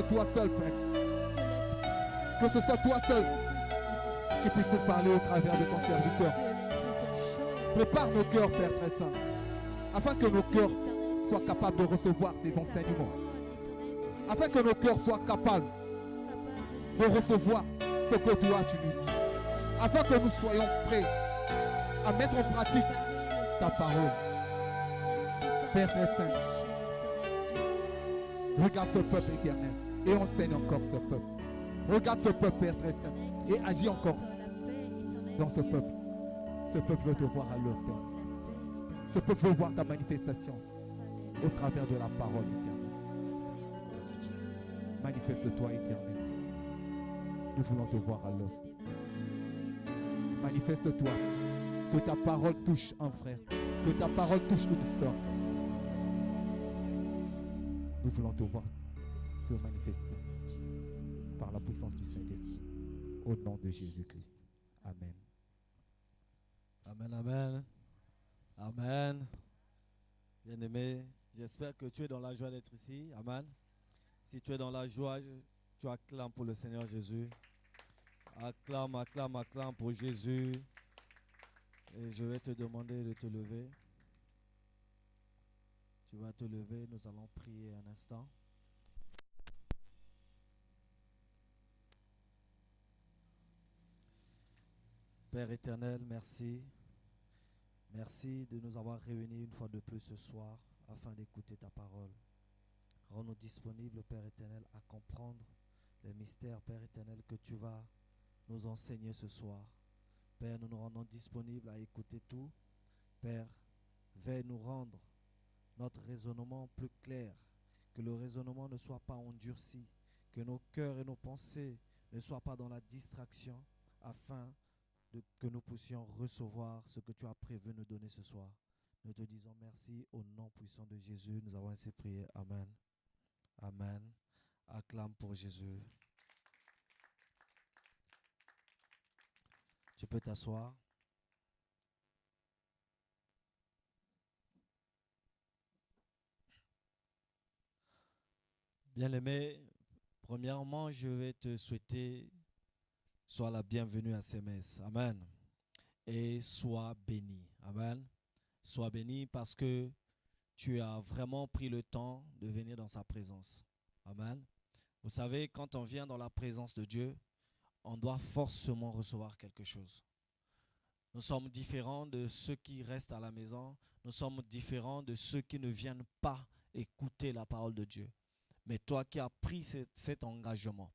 toi seul, Père. Que ce soit toi seul qui puisse nous parler au travers de ton serviteur. Prépare nos cœurs, Père très saint, afin que nos cœurs soient capables de recevoir ces enseignements. Afin que nos cœurs soient capables de recevoir ce que toi tu nous dis. Afin que nous soyons prêts à mettre en pratique ta parole. Père très saint, regarde ce peuple éternel et enseigne encore ce peuple. Regarde ce peuple, Père très saint, et agis encore dans ce peuple. Ce peuple veut te voir à l'œuvre, Père. Ce peuple veut voir ta manifestation au travers de la parole éternelle. Manifeste-toi, éternel. Nous voulons te voir à l'œuvre. Manifeste-toi. Que ta parole touche un frère. Que ta parole touche une sœur. Nous voulons te voir te manifester par la puissance du Saint-Esprit. Au nom de Jésus-Christ. Amen. Amen, amen. Amen. Bien-aimé, j'espère que tu es dans la joie d'être ici. Amen. Si tu es dans la joie, tu acclames pour le Seigneur Jésus. Acclame, acclame, acclame pour Jésus. Et je vais te demander de te lever. Tu vas te lever, nous allons prier un instant. Père éternel, merci. Merci de nous avoir réunis une fois de plus ce soir afin d'écouter ta parole. Rends-nous disponibles, Père éternel, à comprendre les mystères, Père éternel, que tu vas nous enseigner ce soir. Père, nous nous rendons disponibles à écouter tout. Père, veuille nous rendre notre raisonnement plus clair, que le raisonnement ne soit pas endurci, que nos cœurs et nos pensées ne soient pas dans la distraction, afin que nous puissions recevoir ce que tu as prévu nous donner ce soir. Nous te disons merci au nom puissant de Jésus. Nous avons ainsi prié. Amen. Amen. Acclame pour Jésus. Tu peux t'asseoir. Bien-aimé, premièrement, je vais te souhaiter sois la bienvenue à ces messes. Amen. Et sois béni. Amen. Sois béni parce que tu as vraiment pris le temps de venir dans sa présence. Amen. Vous savez, quand on vient dans la présence de Dieu, on doit forcément recevoir quelque chose. Nous sommes différents de ceux qui restent à la maison. Nous sommes différents de ceux qui ne viennent pas écouter la parole de Dieu. Mais toi qui as pris cet engagement,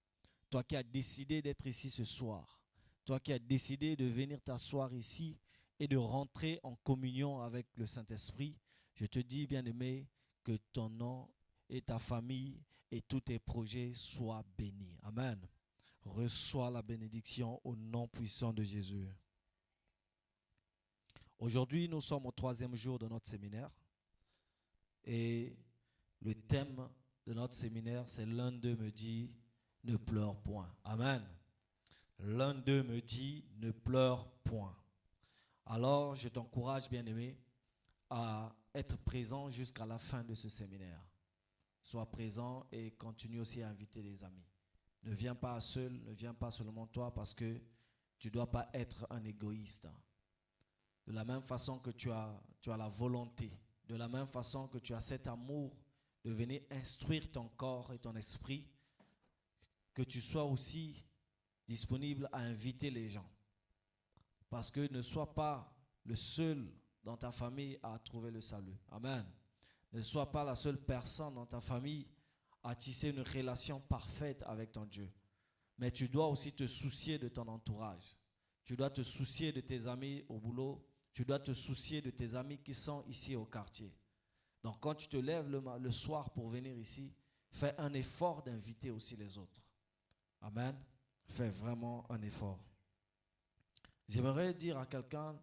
toi qui as décidé d'être ici ce soir, toi qui as décidé de venir t'asseoir ici et de rentrer en communion avec le Saint-Esprit, je te dis, bien-aimé, que ton nom et ta famille et tous tes projets soient bénis. Amen. Reçois la bénédiction au nom puissant de Jésus. Aujourd'hui, nous sommes au 3e jour de notre séminaire et le thème de notre séminaire, c'est l'un d'eux me dit, ne pleure point. Amen. L'un d'eux me dit, ne pleure point. Alors, je t'encourage, bien-aimé, à être présent jusqu'à la fin de ce séminaire. Sois présent et continue aussi à inviter des amis. Ne viens pas seul, ne viens pas seulement toi parce que tu ne dois pas être un égoïste. De la même façon que tu as la volonté, de la même façon que tu as cet amour de venir instruire ton corps et ton esprit, que tu sois aussi disponible à inviter les gens. Parce que ne sois pas le seul dans ta famille à trouver le salut. Amen. Ne sois pas la seule personne dans ta famille à tisser une relation parfaite avec ton Dieu. Mais tu dois aussi te soucier de ton entourage. Tu dois te soucier de tes amis au boulot. Tu dois te soucier de tes amis qui sont ici au quartier. Donc quand tu te lèves le soir pour venir ici, fais un effort d'inviter aussi les autres. Amen. Fais vraiment un effort. J'aimerais dire à quelqu'un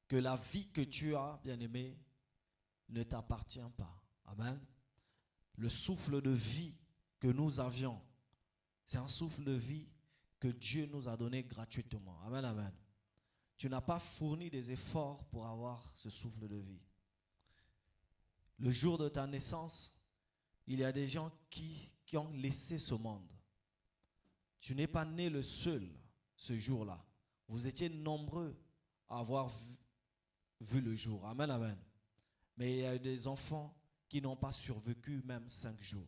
que la vie que tu as, bien-aimé, ne t'appartient pas. Amen. Le souffle de vie que nous avions, c'est un souffle de vie que Dieu nous a donné gratuitement. Amen, amen. Tu n'as pas fourni des efforts pour avoir ce souffle de vie. Le jour de ta naissance, il y a des gens qui ont laissé ce monde. Tu n'es pas né le seul ce jour-là. Vous étiez nombreux à avoir vu le jour. Amen, amen. Mais il y a des enfants qui n'ont pas survécu même 5 jours.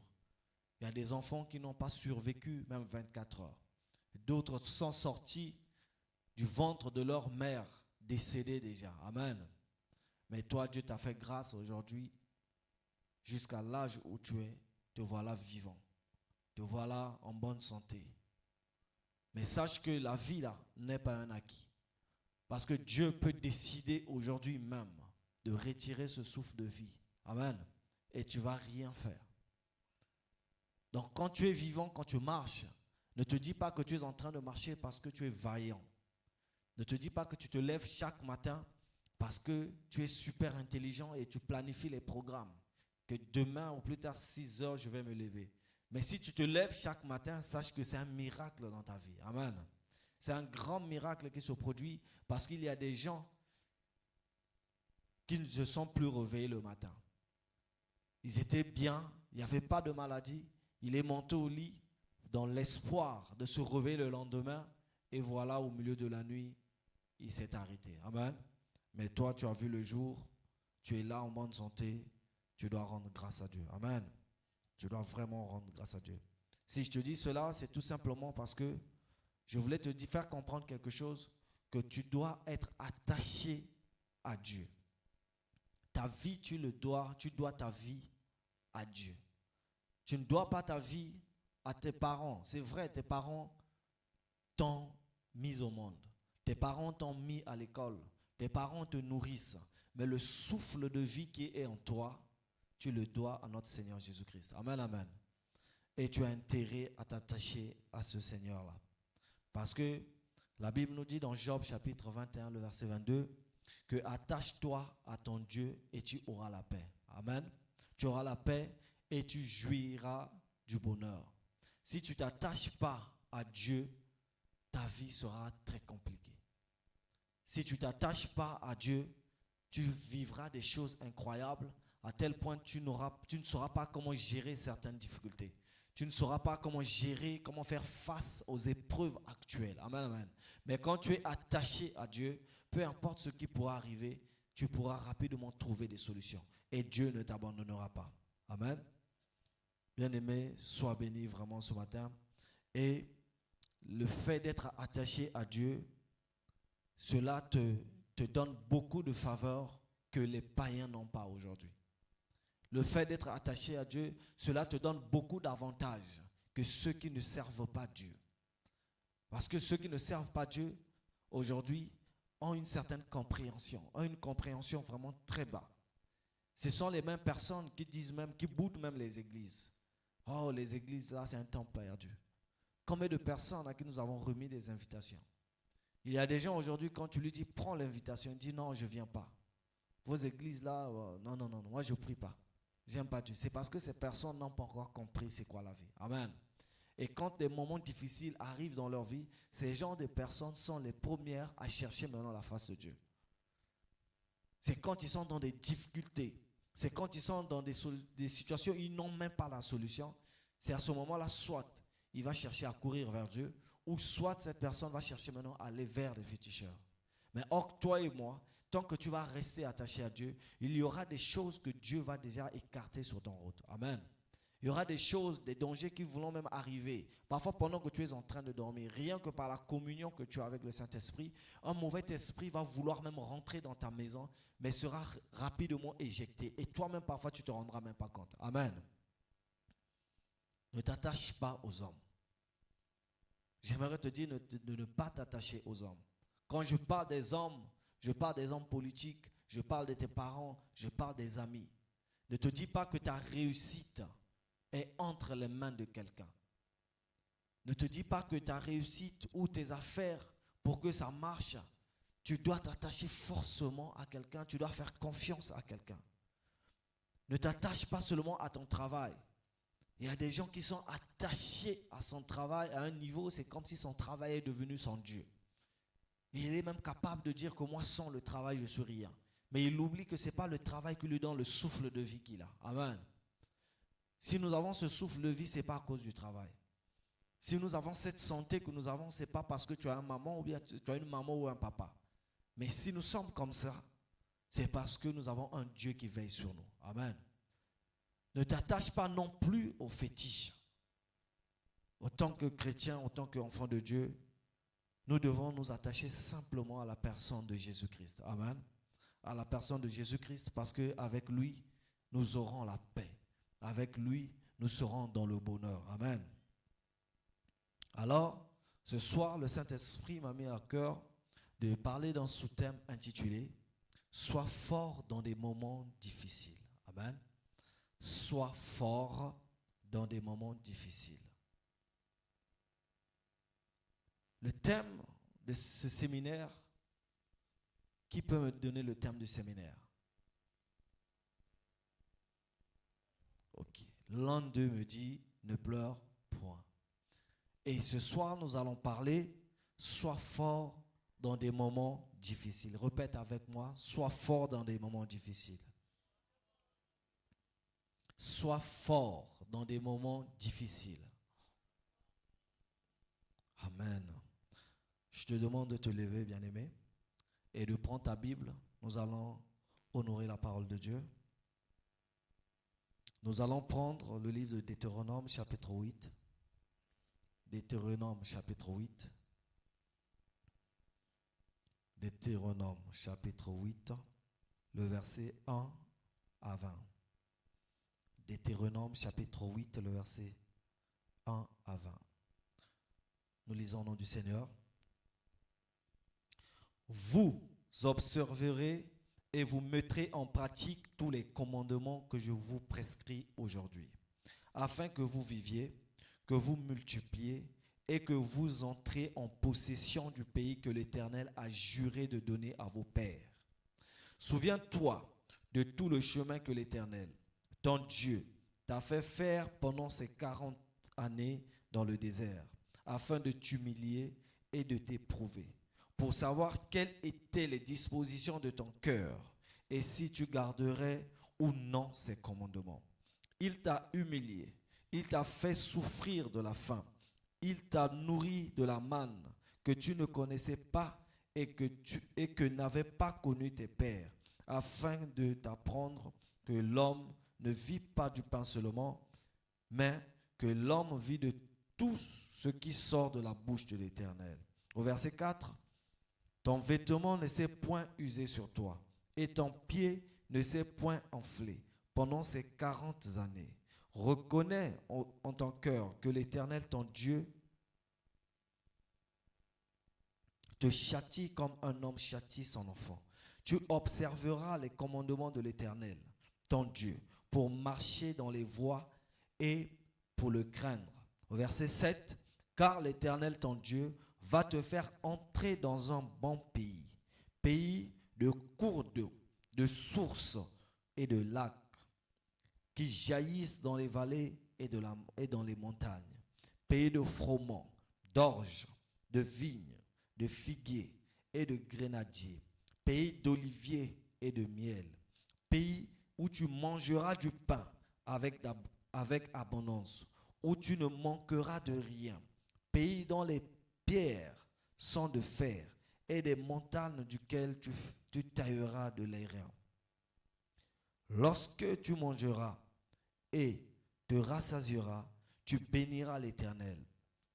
Il y a des enfants qui n'ont pas survécu même 24 heures. D'autres sont sortis du ventre de leur mère, décédés déjà. Amen. Mais toi, Dieu t'a fait grâce aujourd'hui, jusqu'à l'âge où tu es, te voilà vivant. Te voilà en bonne santé. Mais sache que la vie là n'est pas un acquis. Parce que Dieu peut décider aujourd'hui même de retirer ce souffle de vie. Amen. Et tu ne vas rien faire. Donc quand tu es vivant, quand tu marches, ne te dis pas que tu es en train de marcher parce que tu es vaillant. Ne te dis pas que tu te lèves chaque matin parce que tu es super intelligent et tu planifies les programmes. Que demain ou plus tard 6 heures, je vais me lever. Mais si tu te lèves chaque matin, sache que c'est un miracle dans ta vie. Amen. C'est un grand miracle qui se produit parce qu'il y a des gens qui ne se sont plus réveillés le matin. Ils étaient bien, il n'y avait pas de maladie. Il est monté au lit dans l'espoir de se réveiller le lendemain. Et voilà, au milieu de la nuit, il s'est arrêté. Amen. Mais toi, tu as vu le jour, tu es là en bonne santé, tu dois rendre grâce à Dieu. Amen. Tu dois vraiment rendre grâce à Dieu. Si je te dis cela, c'est tout simplement parce que je voulais te faire comprendre quelque chose, que tu dois être attaché à Dieu. Ta vie, tu dois ta vie à Dieu. Tu ne dois pas ta vie à tes parents. C'est vrai, tes parents t'ont mis au monde. Tes parents t'ont mis à l'école. Tes parents te nourrissent. Mais le souffle de vie qui est en toi, tu le dois à notre Seigneur Jésus-Christ. Amen, amen. Et tu as intérêt à t'attacher à ce Seigneur-là. Parce que la Bible nous dit dans Job chapitre 21, le verset 22, que attache-toi à ton Dieu et tu auras la paix. Amen. Tu auras la paix et tu jouiras du bonheur. Si tu ne t'attaches pas à Dieu, ta vie sera très compliquée. Si tu ne t'attaches pas à Dieu, tu vivras des choses incroyables à tel point que tu ne sauras pas comment gérer certaines difficultés. Tu ne sauras pas comment gérer, comment faire face aux épreuves actuelles. Amen, amen. Mais quand tu es attaché à Dieu, peu importe ce qui pourra arriver, tu pourras rapidement trouver des solutions. Et Dieu ne t'abandonnera pas. Amen. Bien-aimé, sois béni vraiment ce matin. Et le fait d'être attaché à Dieu, cela te donne beaucoup de faveurs que les païens n'ont pas aujourd'hui. Le fait d'être attaché à Dieu, cela te donne beaucoup d'avantages que ceux qui ne servent pas Dieu. Parce que ceux qui ne servent pas Dieu, aujourd'hui, ont une certaine compréhension, ont une compréhension vraiment très bas. Ce sont les mêmes personnes qui disent même, qui boudent même les églises. Oh, les églises là, c'est un temps perdu. Combien de personnes à qui nous avons remis des invitations? Il y a des gens aujourd'hui, quand tu lui dis, prends l'invitation, il dit non, je ne viens pas. Vos églises là, non, moi je ne prie pas. J'aime pas Dieu. C'est parce que ces personnes n'ont pas encore compris c'est quoi la vie. Amen. Et quand des moments difficiles arrivent dans leur vie, ces genres de personnes sont les premières à chercher maintenant la face de Dieu. C'est quand ils sont dans des difficultés. C'est quand ils sont dans des situations où ils n'ont même pas la solution. C'est à ce moment-là, soit il va chercher à courir vers Dieu, ou soit cette personne va chercher maintenant à aller vers les féticheurs. Mais or, toi et moi, tant que tu vas rester attaché à Dieu, il y aura des choses que Dieu va déjà écarter sur ton route. Amen. Il y aura des choses, des dangers qui vont même arriver. Parfois, pendant que tu es en train de dormir, rien que par la communion que tu as avec le Saint-Esprit, un mauvais esprit va vouloir même rentrer dans ta maison, mais sera rapidement éjecté. Et toi-même, parfois, tu ne te rendras même pas compte. Amen. Ne t'attache pas aux hommes. J'aimerais te dire de ne pas t'attacher aux hommes. Quand je parle des hommes, je parle des hommes politiques, je parle de tes parents, je parle des amis. Ne te dis pas que ta réussite est entre les mains de quelqu'un. Ne te dis pas que ta réussite ou tes affaires, pour que ça marche, tu dois t'attacher forcément à quelqu'un, tu dois faire confiance à quelqu'un. Ne t'attache pas seulement à ton travail. Il y a des gens qui sont attachés à son travail à un niveau, c'est comme si son travail est devenu son Dieu. Et il est même capable de dire que moi, sans le travail, je ne suis rien. Mais il oublie que ce n'est pas le travail qui lui donne le souffle de vie qu'il a. Amen. Si nous avons ce souffle de vie, ce n'est pas à cause du travail. Si nous avons cette santé que nous avons, ce n'est pas parce que tu as une maman ou bien tu as une maman ou un papa. Mais si nous sommes comme ça, c'est parce que nous avons un Dieu qui veille sur nous. Amen. Ne t'attache pas non plus aux fétiches. Autant que chrétien, autant qu'enfant de Dieu, nous devons nous attacher simplement à la personne de Jésus-Christ. Amen. À la personne de Jésus-Christ, parce qu'avec lui, nous aurons la paix. Avec lui, nous serons dans le bonheur. Amen. Alors, ce soir, le Saint-Esprit m'a mis à cœur de parler d'un sous-thème intitulé « Sois fort dans des moments difficiles ». Amen. Sois fort dans des moments difficiles. Le thème de ce séminaire, qui peut me donner le thème du séminaire? Ok. L'un d'eux me dit, ne pleure point. Et ce soir, nous allons parler, sois fort dans des moments difficiles. Répète avec moi, sois fort dans des moments difficiles. Sois fort dans des moments difficiles. Amen. Je te demande de te lever, bien-aimé, et de prendre ta Bible. Nous allons honorer la parole de Dieu. Nous allons prendre le livre de Deutéronome, chapitre 8. Deutéronome, chapitre 8. Deutéronome, chapitre 8, le verset 1 à 20. Deutéronome, chapitre 8, le verset 1 à 20. Nous lisons au nom du Seigneur. Vous observerez et vous mettrez en pratique tous les commandements que je vous prescris aujourd'hui, afin que vous viviez, que vous multipliez et que vous entrez en possession du pays que l'Éternel a juré de donner à vos pères. Souviens-toi de tout le chemin que l'Éternel, ton Dieu, t'a fait faire pendant ces 40 années dans le désert, afin de t'humilier et de t'éprouver, pour savoir quelles étaient les dispositions de ton cœur et si tu garderais ou non ses commandements. Il t'a humilié, il t'a fait souffrir de la faim, il t'a nourri de la manne que tu ne connaissais pas et que n'avaient pas connu tes pères, afin de t'apprendre que l'homme ne vit pas du pain seulement, mais que l'homme vit de tout ce qui sort de la bouche de l'Éternel. Au verset 4, ton vêtement ne s'est point usé sur toi, et ton pied ne s'est point enflé pendant ces 40 années. Reconnais en ton cœur que l'Éternel, ton Dieu, te châtie comme un homme châtie son enfant. Tu observeras les commandements de l'Éternel, ton Dieu, pour marcher dans les voies et pour le craindre. Au verset 7, car l'Éternel, ton Dieu, va te faire entrer dans un bon pays, pays de cours d'eau, de sources et de lacs, qui jaillissent dans les vallées et dans les montagnes, pays de froment, d'orge, de vignes, de figuiers et de grenadiers, pays d'oliviers et de miel, pays où tu mangeras du pain avec abondance, où tu ne manqueras de rien, pays dont les pierres sont de fer et des montagnes duquel tu tailleras de l'airain. Lorsque tu mangeras et te rassasieras, tu béniras l'Éternel,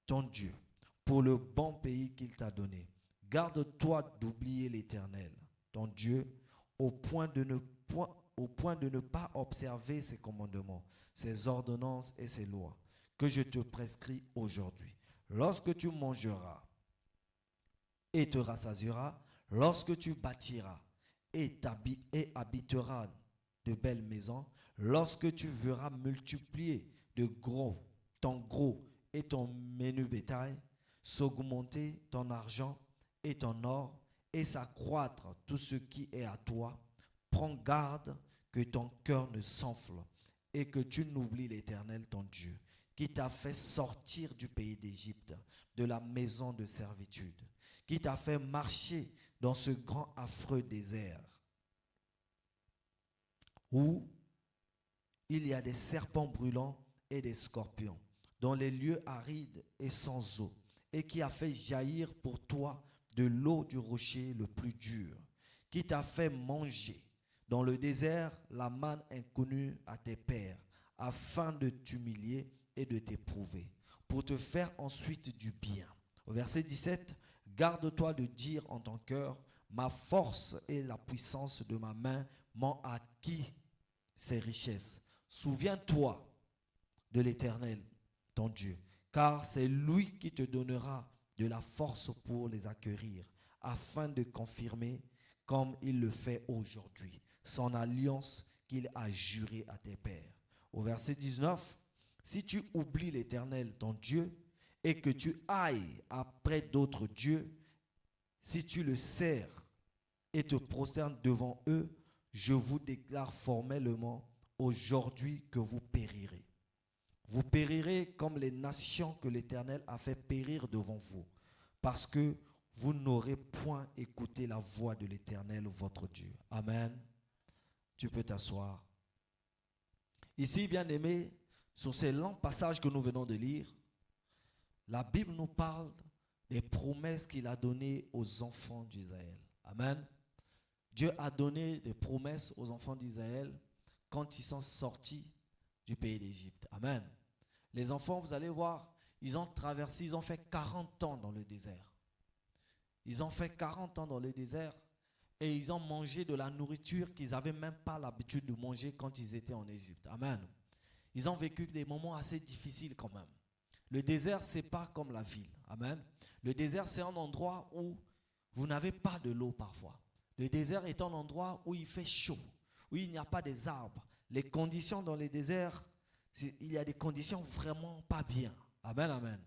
ton Dieu, pour le bon pays qu'il t'a donné. Garde-toi d'oublier l'Éternel, ton Dieu, au point de ne pas observer ses commandements, ses ordonnances et ses lois, que je te prescris aujourd'hui. Lorsque tu mangeras et te rassasieras, lorsque tu bâtiras et habiteras de belles maisons, lorsque tu verras multiplier ton gros et ton menu bétail, s'augmenter ton argent et ton or, et s'accroître tout ce qui est à toi, prends garde que ton cœur ne s'enfle et que tu n'oublies l'Éternel ton Dieu, qui t'a fait sortir du pays d'Égypte, de la maison de servitude, qui t'a fait marcher dans ce grand affreux désert, où il y a des serpents brûlants et des scorpions, dans les lieux arides et sans eau, et qui a fait jaillir pour toi de l'eau du rocher le plus dur, qui t'a fait manger dans le désert la manne inconnue à tes pères, afin de t'humilier et de t'éprouver, pour te faire ensuite du bien. Au verset 17, garde-toi de dire en ton cœur, ma force et la puissance de ma main m'ont acquis ces richesses. Souviens-toi de l'Éternel, ton Dieu, car c'est lui qui te donnera de la force pour les acquérir, afin de confirmer, comme il le fait aujourd'hui, son alliance qu'il a jurée à tes pères. Au verset 19, si tu oublies l'Éternel, ton Dieu, et que tu ailles après d'autres dieux, si tu le sers et te prosternes devant eux, je vous déclare formellement aujourd'hui que vous périrez. Vous périrez comme les nations que l'Éternel a fait périr devant vous, parce que vous n'aurez point écouté la voix de l'Éternel, votre Dieu. Amen. Tu peux t'asseoir. Ici, bien-aimés, sur ces longs passages que nous venons de lire, la Bible nous parle des promesses qu'il a données aux enfants d'Israël. Amen. Dieu a donné des promesses aux enfants d'Israël quand ils sont sortis du pays d'Égypte. Amen. Les enfants, vous allez voir, ils ont traversé, ils ont fait 40 ans dans le désert. Ils ont fait 40 ans dans le désert et ils ont mangé de la nourriture qu'ils n'avaient même pas l'habitude de manger quand ils étaient en Égypte. Amen. Ils ont vécu des moments assez difficiles quand même. Le désert, ce n'est pas comme la ville. Amen. Le désert, c'est un endroit où vous n'avez pas de l'eau parfois. Le désert est un endroit où il fait chaud, où il n'y a pas des arbres. Les conditions dans les déserts, il y a des conditions vraiment pas bien. Amen, amen.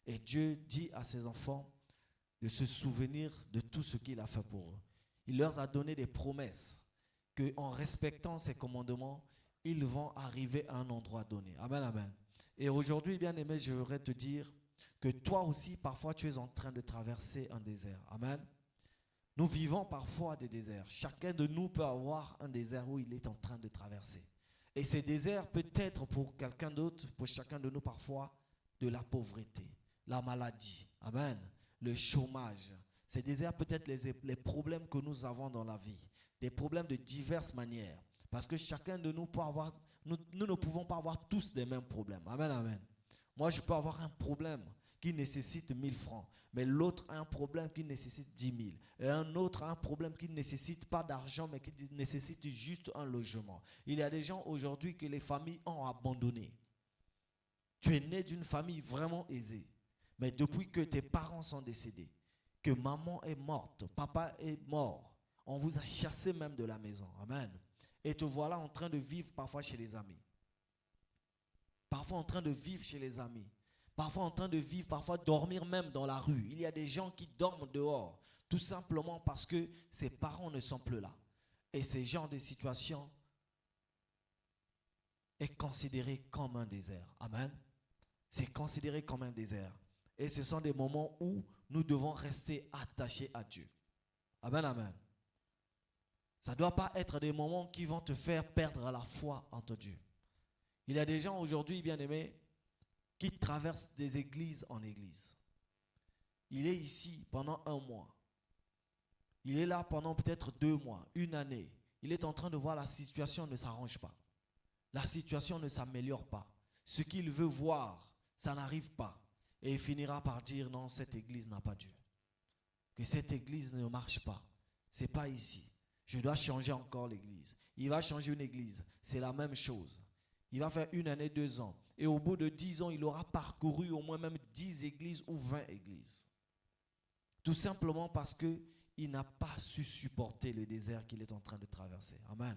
Et Dieu dit à ses enfants de se souvenir de tout ce qu'il a fait pour eux. Il leur a donné des promesses qu'en respectant ses commandements, ils vont arriver à un endroit donné. Amen, amen. Et aujourd'hui, bien aimé, je voudrais te dire que toi aussi, parfois, tu es en train de traverser un désert. Amen. Nous vivons parfois des déserts. Chacun de nous peut avoir un désert où il est en train de traverser. Et ces déserts peut être pour quelqu'un d'autre, pour chacun de nous parfois, de la pauvreté, la maladie, amen, le chômage. Ces déserts peut être les problèmes que nous avons dans la vie, des problèmes de diverses manières. Parce que chacun de nous peut avoir, nous ne pouvons pas avoir tous les mêmes problèmes. Amen, amen. Moi, je peux avoir un problème qui nécessite 1000 francs, mais l'autre a un problème qui nécessite 10 000. Et un autre a un problème qui ne nécessite pas d'argent, mais qui nécessite juste un logement. Il y a des gens aujourd'hui que les familles ont abandonnés. Tu es né d'une famille vraiment aisée, mais depuis que tes parents sont décédés, que maman est morte, papa est mort, on vous a chassé même de la maison. Amen. Et te voilà en train de vivre parfois chez les amis. Parfois en train de vivre chez les amis. Parfois en train de vivre, parfois dormir même dans la rue. Il y a des gens qui dorment dehors, tout simplement parce que ses parents ne sont plus là. Et ce genre de situation est considéré comme un désert. Amen. C'est considéré comme un désert. Et ce sont des moments où nous devons rester attachés à Dieu. Amen, amen. Ça ne doit pas être des moments qui vont te faire perdre la foi en ton Dieu. Il y a des gens aujourd'hui, bien aimés, qui traverse des églises en église. Il est ici pendant 1 mois. Il est là pendant peut-être 2 mois, 1 année. Il est en train de voir la situation ne s'arrange pas. La situation ne s'améliore pas. Ce qu'il veut voir, ça n'arrive pas. Et il finira par dire non, cette église n'a pas Dieu. Que cette église ne marche pas. Ce n'est pas ici. Je dois changer encore l'église. Il va changer une église. C'est la même chose. Il va faire 1 année, 2 ans. Et au bout de 10 ans, il aura parcouru au moins même 10 églises ou 20 églises. Tout simplement parce qu'il n'a pas su supporter le désert qu'il est en train de traverser. Amen.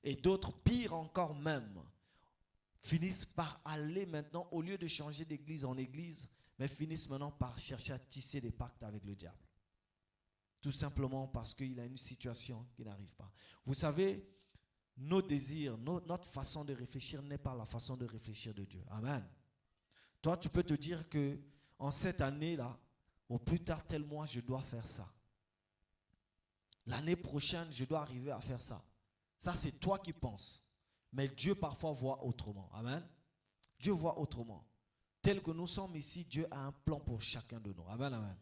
Et d'autres, pire encore même, finissent par aller maintenant, au lieu de changer d'église en église, mais finissent maintenant par chercher à tisser des pactes avec le diable. Tout simplement parce qu'il a une situation qui n'arrive pas. Vous savez, nos désirs, notre façon de réfléchir n'est pas la façon de réfléchir de Dieu. Amen. Toi, tu peux te dire que en cette année-là, au plus tard tel mois, je dois faire ça. L'année prochaine, je dois arriver à faire ça. Ça, c'est toi qui penses. Mais Dieu parfois voit autrement. Amen. Dieu voit autrement. Tel que nous sommes ici, Dieu a un plan pour chacun de nous. Amen, amen.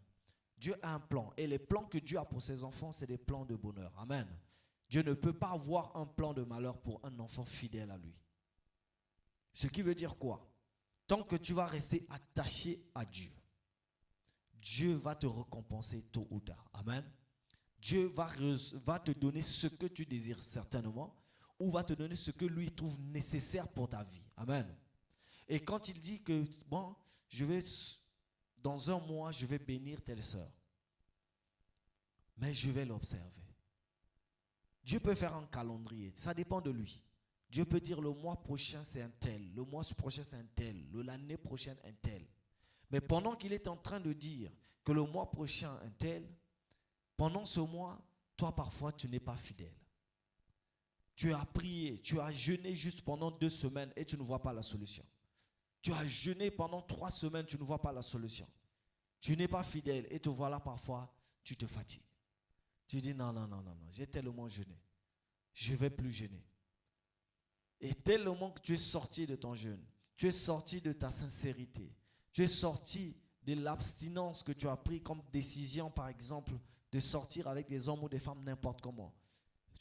Dieu a un plan. Et les plans que Dieu a pour ses enfants, c'est des plans de bonheur. Amen. Dieu ne peut pas avoir un plan de malheur pour un enfant fidèle à lui. Ce qui veut dire quoi? Tant que tu vas rester attaché à Dieu, Dieu va te récompenser tôt ou tard. Amen. Dieu va te donner ce que tu désires certainement, ou va te donner ce que lui trouve nécessaire pour ta vie. Amen. Et quand il dit que, bon, dans un mois, je vais bénir telle sœur, mais je vais l'observer. Dieu peut faire un calendrier, ça dépend de lui. Dieu peut dire le mois prochain c'est un tel, le mois prochain c'est un tel, l'année prochaine un tel. Mais pendant qu'il est en train de dire que le mois prochain un tel, pendant ce mois, toi parfois tu n'es pas fidèle. Tu as prié, tu as jeûné juste pendant 2 semaines et tu ne vois pas la solution. Tu as jeûné pendant 3 semaines, tu ne vois pas la solution. Tu n'es pas fidèle et te voilà parfois, tu te fatigues. Tu dis non, j'ai tellement jeûné. Je ne vais plus jeûner. Et tellement que tu es sorti de ton jeûne, tu es sorti de ta sincérité, tu es sorti de l'abstinence que tu as pris comme décision, par exemple, de sortir avec des hommes ou des femmes n'importe comment.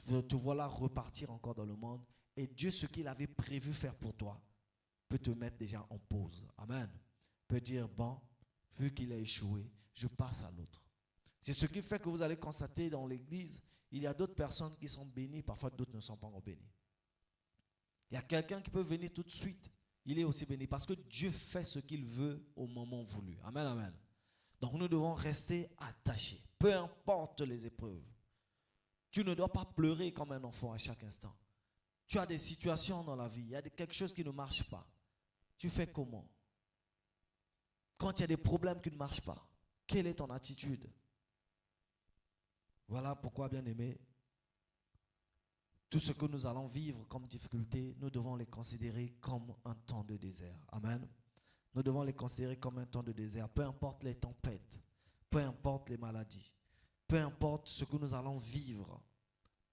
Te voilà repartir encore dans le monde. Et Dieu, ce qu'il avait prévu faire pour toi, peut te mettre déjà en pause. Amen. Peut dire, bon, vu qu'il a échoué, je passe à l'autre. C'est ce qui fait que vous allez constater dans l'église, il y a d'autres personnes qui sont bénies, parfois d'autres ne sont pas encore bénies. Il y a quelqu'un qui peut venir tout de suite, il est aussi béni parce que Dieu fait ce qu'il veut au moment voulu. Amen, amen. Donc nous devons rester attachés, peu importe les épreuves. Tu ne dois pas pleurer comme un enfant à chaque instant. Tu as des situations dans la vie, il y a quelque chose qui ne marche pas. Tu fais comment? Quand il y a des problèmes qui ne marchent pas, quelle est ton attitude? Voilà pourquoi, bien-aimés, tout ce que nous allons vivre comme difficulté, nous devons les considérer comme un temps de désert. Amen. Nous devons les considérer comme un temps de désert. Peu importe les tempêtes, peu importe les maladies, peu importe ce que nous allons vivre.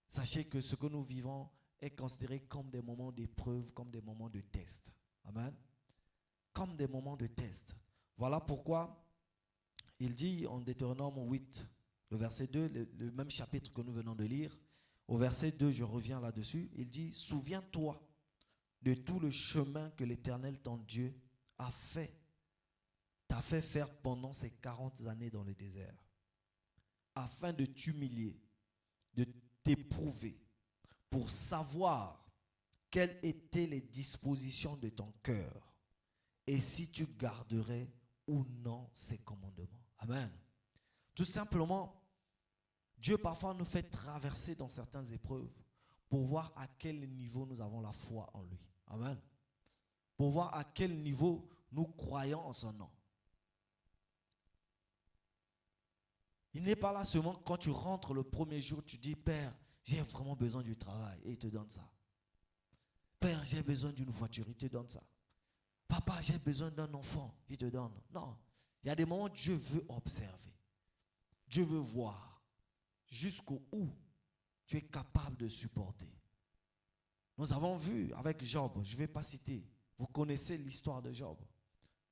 Sachez que ce que nous vivons est considéré comme des moments d'épreuve, comme des moments de test. Amen. Comme des moments de test. Voilà pourquoi il dit en Deutéronome 8, le verset 2, le même chapitre que nous venons de lire, au verset 2, je reviens là-dessus, il dit, souviens-toi de tout le chemin que l'Éternel, ton Dieu, t'a fait faire pendant ces 40 années dans le désert, afin de t'humilier, de t'éprouver, pour savoir quelles étaient les dispositions de ton cœur, et si tu garderais ou non ses commandements. Amen. Tout simplement, Dieu parfois nous fait traverser dans certaines épreuves pour voir à quel niveau nous avons la foi en lui. Amen. Pour voir à quel niveau nous croyons en son nom. Il n'est pas là seulement quand tu rentres le premier jour, tu dis, Père, j'ai vraiment besoin du travail, et il te donne ça. Père, j'ai besoin d'une voiture, il te donne ça. Papa, j'ai besoin d'un enfant, il te donne. Non, il y a des moments où Dieu veut observer. Dieu veut voir jusqu'où tu es capable de supporter. Nous avons vu avec Job, je ne vais pas citer, vous connaissez l'histoire de Job.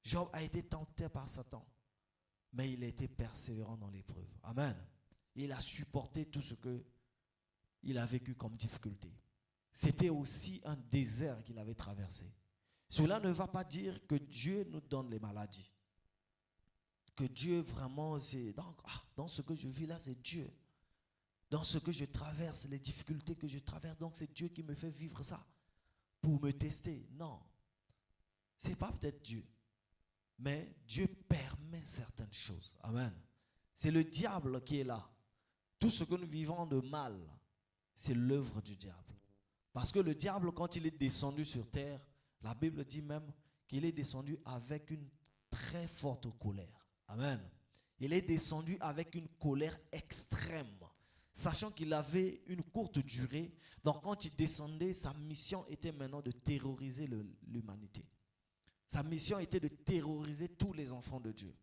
Job a été tenté par Satan, mais il a été persévérant dans l'épreuve. Amen. Il a supporté tout ce qu'il a vécu comme difficulté. C'était aussi un désert qu'il avait traversé. Cela ne va pas dire que Dieu nous donne les maladies. Que Dieu vraiment, dans ce que je vis là, c'est Dieu. Dans ce que je traverse, les difficultés que je traverse, donc c'est Dieu qui me fait vivre ça pour me tester. Non, ce n'est pas peut-être Dieu, mais Dieu permet certaines choses. Amen. C'est le diable qui est là. Tout ce que nous vivons de mal, c'est l'œuvre du diable. Parce que le diable, quand il est descendu sur terre, la Bible dit même qu'il est descendu avec une très forte colère. Amen. Il est descendu avec une colère extrême, sachant qu'il avait une courte durée. Donc quand il descendait, sa mission était maintenant de terroriser l'humanité. Sa mission était de terroriser tous les enfants de Dieu.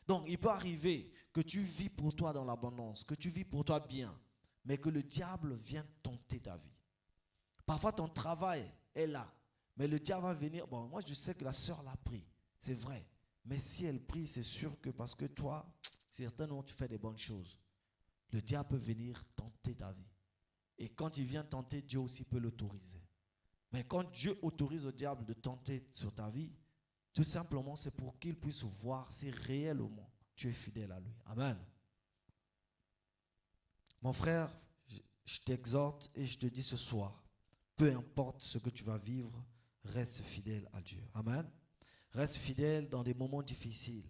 Donc il peut arriver que tu vis pour toi dans l'abondance, que tu vis pour toi bien, mais que le diable vienne tenter ta vie. Parfois, ton travail est là. Mais le diable va venir. Bon, moi, je sais que la sœur l'a pris. C'est vrai. Mais si elle prie, c'est sûr que parce que toi, certainement, tu fais des bonnes choses. Le diable peut venir tenter ta vie. Et quand il vient tenter, Dieu aussi peut l'autoriser. Mais quand Dieu autorise au diable de tenter sur ta vie, tout simplement, c'est pour qu'il puisse voir si réellement tu es fidèle à lui. Amen. Mon frère, je t'exhorte et je te dis ce soir, peu importe ce que tu vas vivre, reste fidèle à Dieu. Amen. Reste fidèle dans des moments difficiles.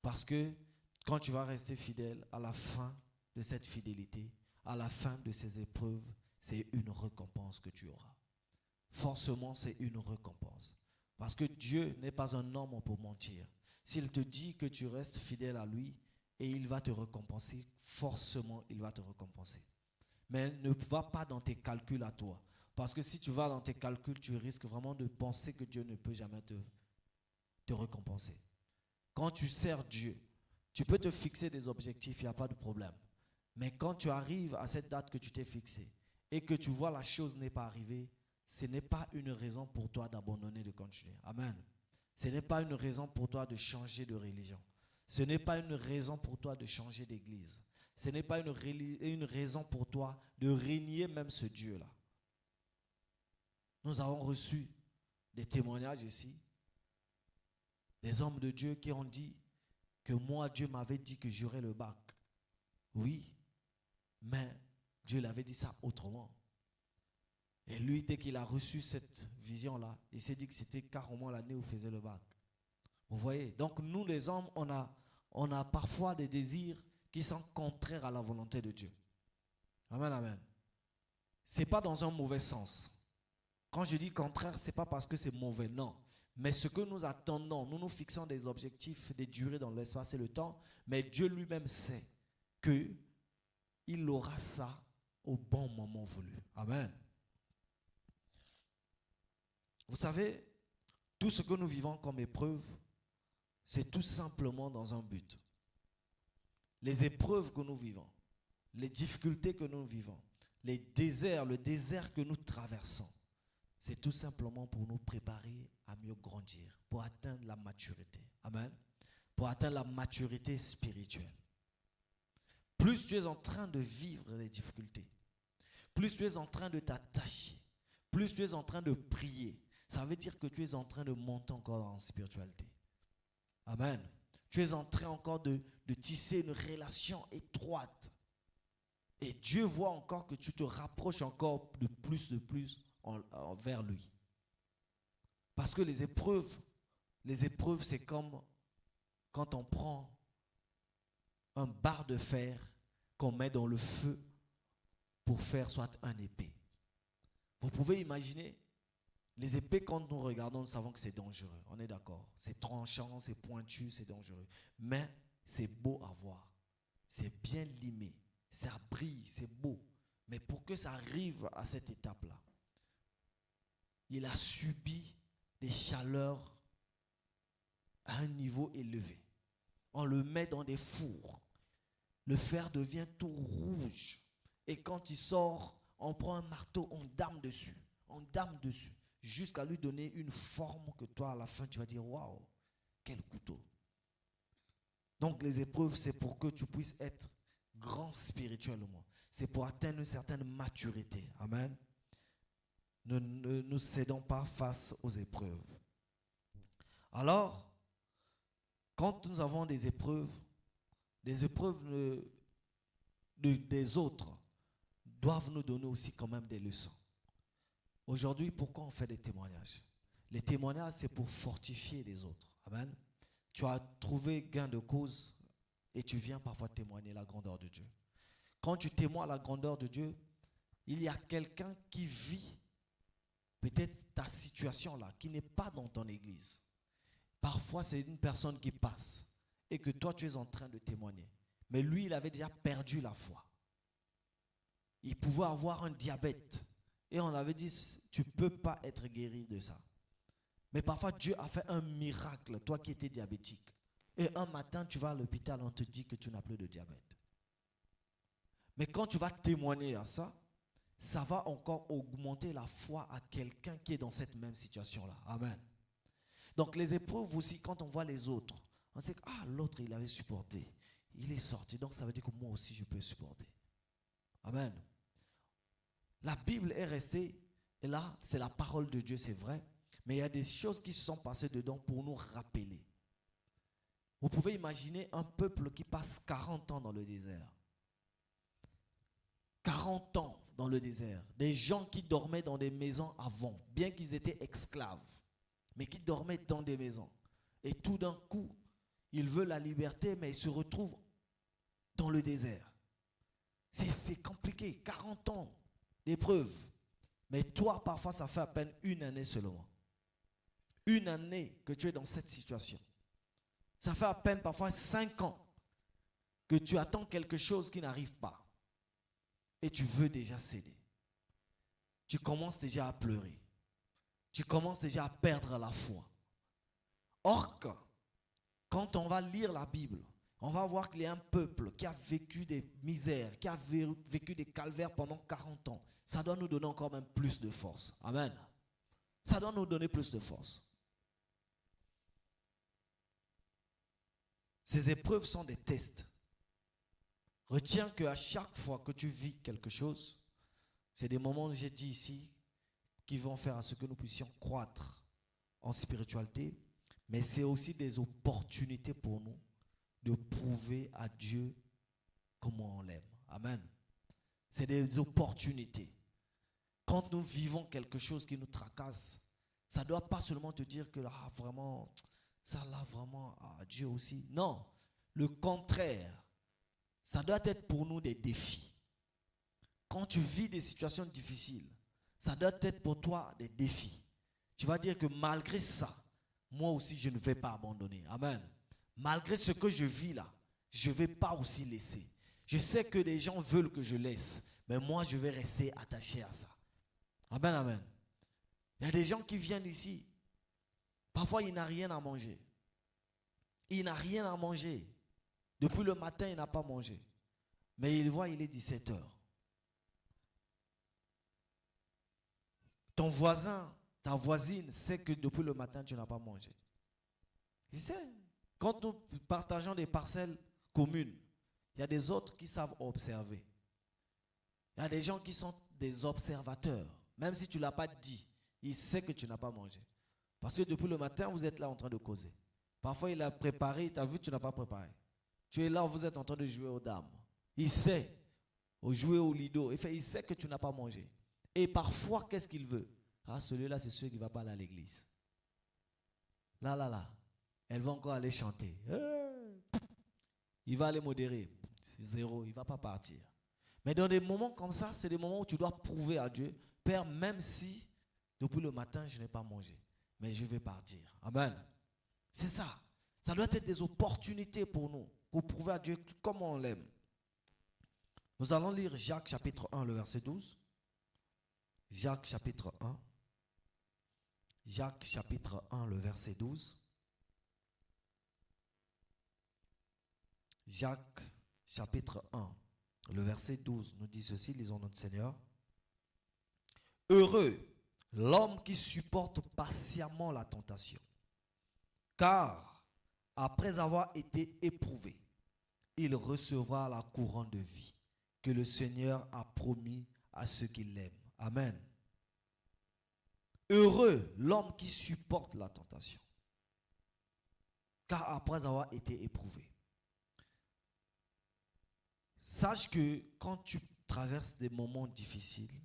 Parce que quand tu vas rester fidèle, à la fin de cette fidélité, à la fin de ces épreuves, c'est une récompense que tu auras. Forcément, c'est une récompense. Parce que Dieu n'est pas un homme pour mentir. S'il te dit que tu restes fidèle à lui et il va te récompenser, forcément, il va te récompenser. Mais ne va pas dans tes calculs à toi. Parce que si tu vas dans tes calculs, tu risques vraiment de penser que Dieu ne peut jamais te récompenser. Quand tu sers Dieu, tu peux te fixer des objectifs, il n'y a pas de problème. Mais quand tu arrives à cette date que tu t'es fixée et que tu vois la chose n'est pas arrivée, ce n'est pas une raison pour toi d'abandonner, de continuer. Amen. Ce n'est pas une raison pour toi de changer de religion. Ce n'est pas une raison pour toi de changer d'église. Ce n'est pas une raison pour toi de régner même ce Dieu-là. Nous avons reçu des témoignages ici, des hommes de Dieu qui ont dit que moi, Dieu m'avait dit que j'aurais le bac. Oui, mais Dieu l'avait dit ça autrement. Et lui, dès qu'il a reçu cette vision-là, il s'est dit que c'était carrément l'année où il faisait le bac. Vous voyez? Donc nous, les hommes, on a parfois des désirs qui sont contraires à la volonté de Dieu. Amen, amen. Ce n'est pas dans un mauvais sens. Quand je dis contraire, ce n'est pas parce que c'est mauvais, non. Mais ce que nous attendons, nous nous fixons des objectifs, des durées dans l'espace et le temps, mais Dieu lui-même sait qu'il aura ça au bon moment voulu. Amen. Vous savez, tout ce que nous vivons comme épreuve, c'est tout simplement dans un but. Les épreuves que nous vivons, les difficultés que nous vivons, les déserts, le désert que nous traversons, c'est tout simplement pour nous préparer à mieux grandir, pour atteindre la maturité. Amen. Pour atteindre la maturité spirituelle. Plus tu es en train de vivre les difficultés, plus tu es en train de t'attacher, plus tu es en train de prier, ça veut dire que tu es en train de monter encore en spiritualité. Amen. Tu es en train encore de tisser une relation étroite. Et Dieu voit encore que tu te rapproches encore de plus vers lui. Parce que les épreuves, c'est comme quand on prend un bar de fer qu'on met dans le feu pour faire soit un épée. Vous pouvez imaginer, les épées, quand nous regardons, nous savons que c'est dangereux. On est d'accord. C'est tranchant, c'est pointu, c'est dangereux. Mais c'est beau à voir. C'est bien limé. Ça brille, c'est beau. Mais pour que ça arrive à cette étape-là, il a subi des chaleurs à un niveau élevé. On le met dans des fours. Le fer devient tout rouge. Et quand il sort, on prend un marteau, on dame dessus. On dame dessus. Jusqu'à lui donner une forme que toi, à la fin, tu vas dire, waouh, quel couteau. Donc les épreuves, c'est pour que tu puisses être grand spirituellement. C'est pour atteindre une certaine maturité. Amen. Ne nous cédons pas face aux épreuves. Alors, quand nous avons des épreuves des autres doivent nous donner aussi quand même des leçons. Aujourd'hui, pourquoi on fait des témoignages? Les témoignages, c'est pour fortifier les autres. Amen. Tu as trouvé gain de cause et tu viens parfois témoigner la grandeur de Dieu. Quand tu témoignes la grandeur de Dieu, il y a quelqu'un qui vit peut-être ta situation là, qui n'est pas dans ton église. Parfois, c'est une personne qui passe et que toi, tu es en train de témoigner. Mais lui, il avait déjà perdu la foi. Il pouvait avoir un diabète. Et on avait dit, tu ne peux pas être guéri de ça. Mais parfois, Dieu a fait un miracle, toi qui étais diabétique. Et un matin, tu vas à l'hôpital, on te dit que tu n'as plus de diabète. Mais quand tu vas témoigner à ça, ça va encore augmenter la foi à quelqu'un qui est dans cette même situation-là. Amen. Donc les épreuves aussi, quand on voit les autres, on sait que l'autre il avait supporté, il est sorti, donc ça veut dire que moi aussi je peux supporter. Amen. La Bible est restée, et là c'est la parole de Dieu, c'est vrai, mais il y a des choses qui se sont passées dedans pour nous rappeler. Vous pouvez imaginer un peuple qui passe 40 ans dans le désert. 40 ans dans le désert. Des gens qui dormaient dans des maisons avant, bien qu'ils étaient esclaves, mais qui dormaient dans des maisons. Et tout d'un coup, ils veulent la liberté, mais ils se retrouvent dans le désert. C'est compliqué, 40 ans d'épreuve. Mais toi, parfois, ça fait à peine une année seulement. Une année que tu es dans cette situation. Ça fait à peine parfois 5 ans que tu attends quelque chose qui n'arrive pas. Et tu veux déjà céder. Tu commences déjà à pleurer. Tu commences déjà à perdre la foi. Or, quand on va lire la Bible, on va voir qu'il y a un peuple qui a vécu des misères, qui a vécu des calvaires pendant 40 ans. Ça doit nous donner encore même plus de force. Amen. Ça doit nous donner plus de force. Ces épreuves sont des tests. Retiens qu'à chaque fois que tu vis quelque chose, c'est des moments, j'ai dit ici, qui vont faire à ce que nous puissions croître en spiritualité, mais c'est aussi des opportunités pour nous de prouver à Dieu comment on l'aime. Amen. C'est des opportunités. Quand nous vivons quelque chose qui nous tracasse, ça ne doit pas seulement te dire que vraiment, ça là vraiment, Dieu aussi. Non, le contraire. Ça doit être pour nous des défis. Quand tu vis des situations difficiles, ça doit être pour toi des défis. Tu vas dire que malgré ça, moi aussi je ne vais pas abandonner. Amen. Malgré ce que je vis là, je ne vais pas aussi laisser. Je sais que les gens veulent que je laisse, mais moi je vais rester attaché à ça. Amen, amen. Il y a des gens qui viennent ici. Parfois il n'a rien à manger. Il n'a rien à manger. Depuis le matin, il n'a pas mangé. Mais il voit, il est 17 h. Ton voisin, ta voisine sait que depuis le matin, tu n'as pas mangé. Il sait. Quand nous partageons des parcelles communes, il y a des autres qui savent observer. Il y a des gens qui sont des observateurs. Même si tu ne l'as pas dit, il sait que tu n'as pas mangé. Parce que depuis le matin, vous êtes là en train de causer. Parfois, il a préparé, tu as vu, tu n'as pas préparé. Tu es là, vous êtes en train de jouer aux dames. Il sait, jouer au lido. Il sait que tu n'as pas mangé. Et parfois, qu'est-ce qu'il veut? Celui-là, c'est celui qui ne va pas aller à l'église. Là. Elle va encore aller chanter. Il va aller modérer. C'est zéro, il ne va pas partir. Mais dans des moments comme ça, c'est des moments où tu dois prouver à Dieu, Père, même si depuis le matin, je n'ai pas mangé, mais je vais partir. Amen. C'est ça. Ça doit être des opportunités pour nous, pour prouver à Dieu comment on l'aime. Nous allons lire Jacques chapitre 1, le verset 12. Jacques chapitre 1. Jacques chapitre 1, le verset 12. Jacques chapitre 1, le verset 12 nous dit ceci, lisons notre Seigneur. Heureux l'homme qui supporte patiemment la tentation, car après avoir été éprouvé, il recevra la couronne de vie que le Seigneur a promis à ceux qui l'aiment. Amen. Heureux l'homme qui supporte la tentation, car après avoir été éprouvé. Sache que quand tu traverses des moments difficiles,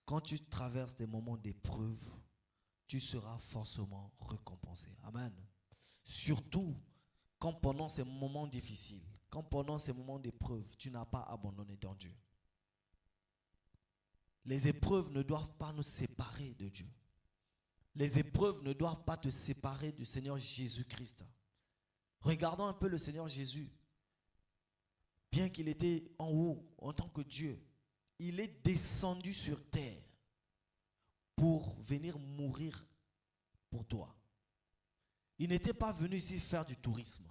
quand tu traverses des moments d'épreuve, tu seras forcément récompensé. Amen. Surtout quand pendant ces moments difficiles, quand pendant ces moments d'épreuve, tu n'as pas abandonné ton Dieu. Les épreuves ne doivent pas nous séparer de Dieu. Les épreuves ne doivent pas te séparer du Seigneur Jésus-Christ. Regardons un peu le Seigneur Jésus. Bien qu'il était en haut en tant que Dieu, il est descendu sur terre pour venir mourir pour toi. Il n'était pas venu ici faire du tourisme.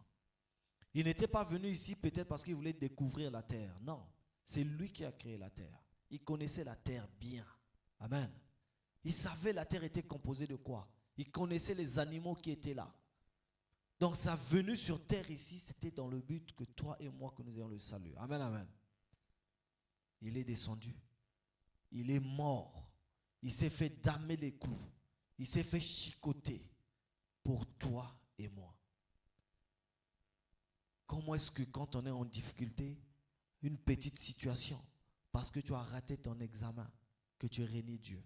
Il n'était pas venu ici peut-être parce qu'il voulait découvrir la terre. Non, c'est lui qui a créé la terre. il connaissait la terre bien. Amen. Il savait la terre était composée de quoi. Il connaissait les animaux qui étaient là. Donc sa venue sur terre ici, c'était dans le but que toi et moi, que nous ayons le salut. Amen, amen. Il est descendu. Il est mort. Il s'est fait damer les coups. Il s'est fait chicoter pour toi et moi. Comment est-ce que quand on est en difficulté, une petite situation, parce que tu as raté ton examen, que tu renies Dieu,